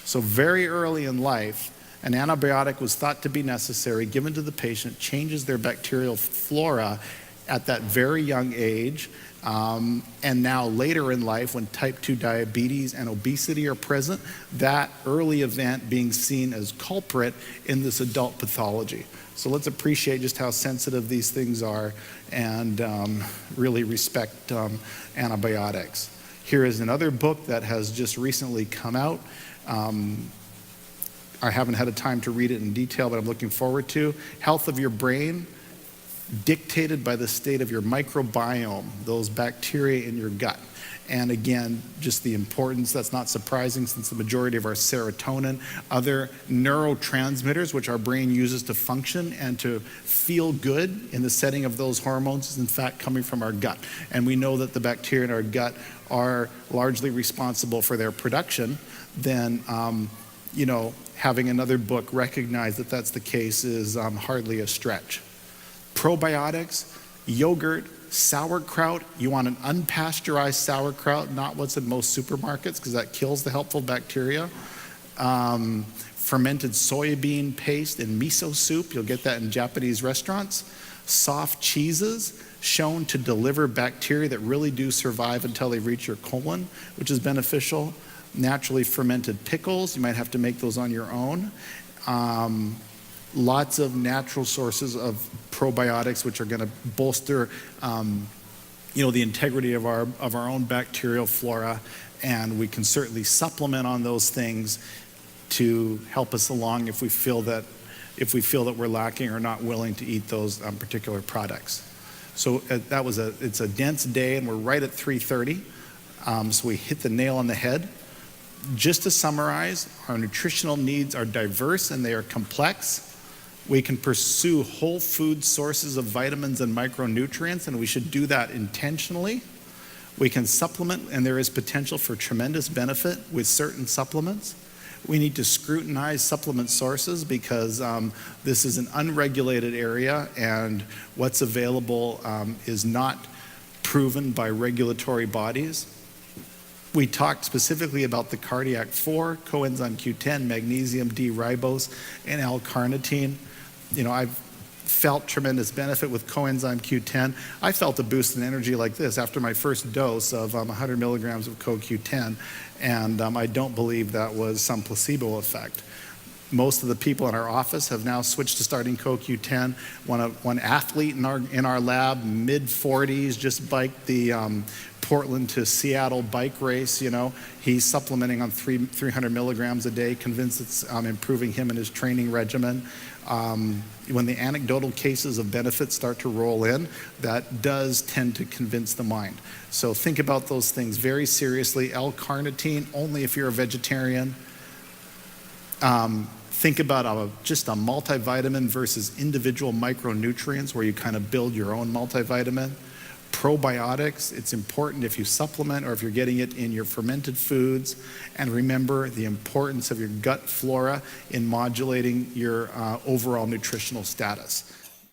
So very early in life, an antibiotic was thought to be necessary, given to the patient, changes their bacterial flora at that very young age. And now later in life, when type 2 diabetes and obesity are present, that early event being seen as culprit in this adult pathology. So let's appreciate just how sensitive these things are and really respect antibiotics. Here is another book that has just recently come out. I haven't had a time to read it in detail, but I'm looking forward to. Health of Your Brain, dictated by the state of your microbiome, those bacteria in your gut. And again, just the importance, that's not surprising since the majority of our serotonin, other neurotransmitters, which our brain uses to function and to feel good in the setting of those hormones, is in fact coming from our gut. And we know that the bacteria in our gut are largely responsible for their production. Then, having another book recognize that that's the case is hardly a stretch. Probiotics, yogurt, sauerkraut. You want an unpasteurized sauerkraut, not what's in most supermarkets, because that kills the helpful bacteria. Fermented soybean paste and miso soup. You'll get that in Japanese restaurants. Soft cheeses shown to deliver bacteria that really do survive until they reach your colon, which is beneficial. Naturally fermented pickles. You might have to make those on your own. Lots of natural sources of probiotics, which are going to bolster, the integrity of our own bacterial flora, and we can certainly supplement on those things to help us along if we feel that we're lacking or not willing to eat those particular products. So it's a dense day, and we're right at 3:30. So we hit the nail on the head. Just to summarize, our nutritional needs are diverse and they are complex. We can pursue whole food sources of vitamins and micronutrients, and we should do that intentionally. We can supplement, and there is potential for tremendous benefit with certain supplements. We need to scrutinize supplement sources because this is an unregulated area, and what's available is not proven by regulatory bodies. We talked specifically about the cardiac 4, coenzyme Q10, magnesium, D-ribose, and L-carnitine. I've felt tremendous benefit with coenzyme Q10. I felt a boost in energy like this after my first dose of 100 milligrams of CoQ10, and I don't believe that was some placebo effect. Most of the people in our office have now switched to starting CoQ10. One athlete in our lab, mid-40s, just biked the Portland to Seattle bike race. He's supplementing on 300 milligrams a day, convinced it's improving him in his training regimen. When the anecdotal cases of benefits start to roll in, that does tend to convince the mind. So think about those things very seriously. L-carnitine, only if you're a vegetarian. Think about just a multivitamin versus individual micronutrients where you kind of build your own multivitamin. Probiotics, it's important if you supplement or if you're getting it in your fermented foods. And remember the importance of your gut flora in modulating your overall nutritional status.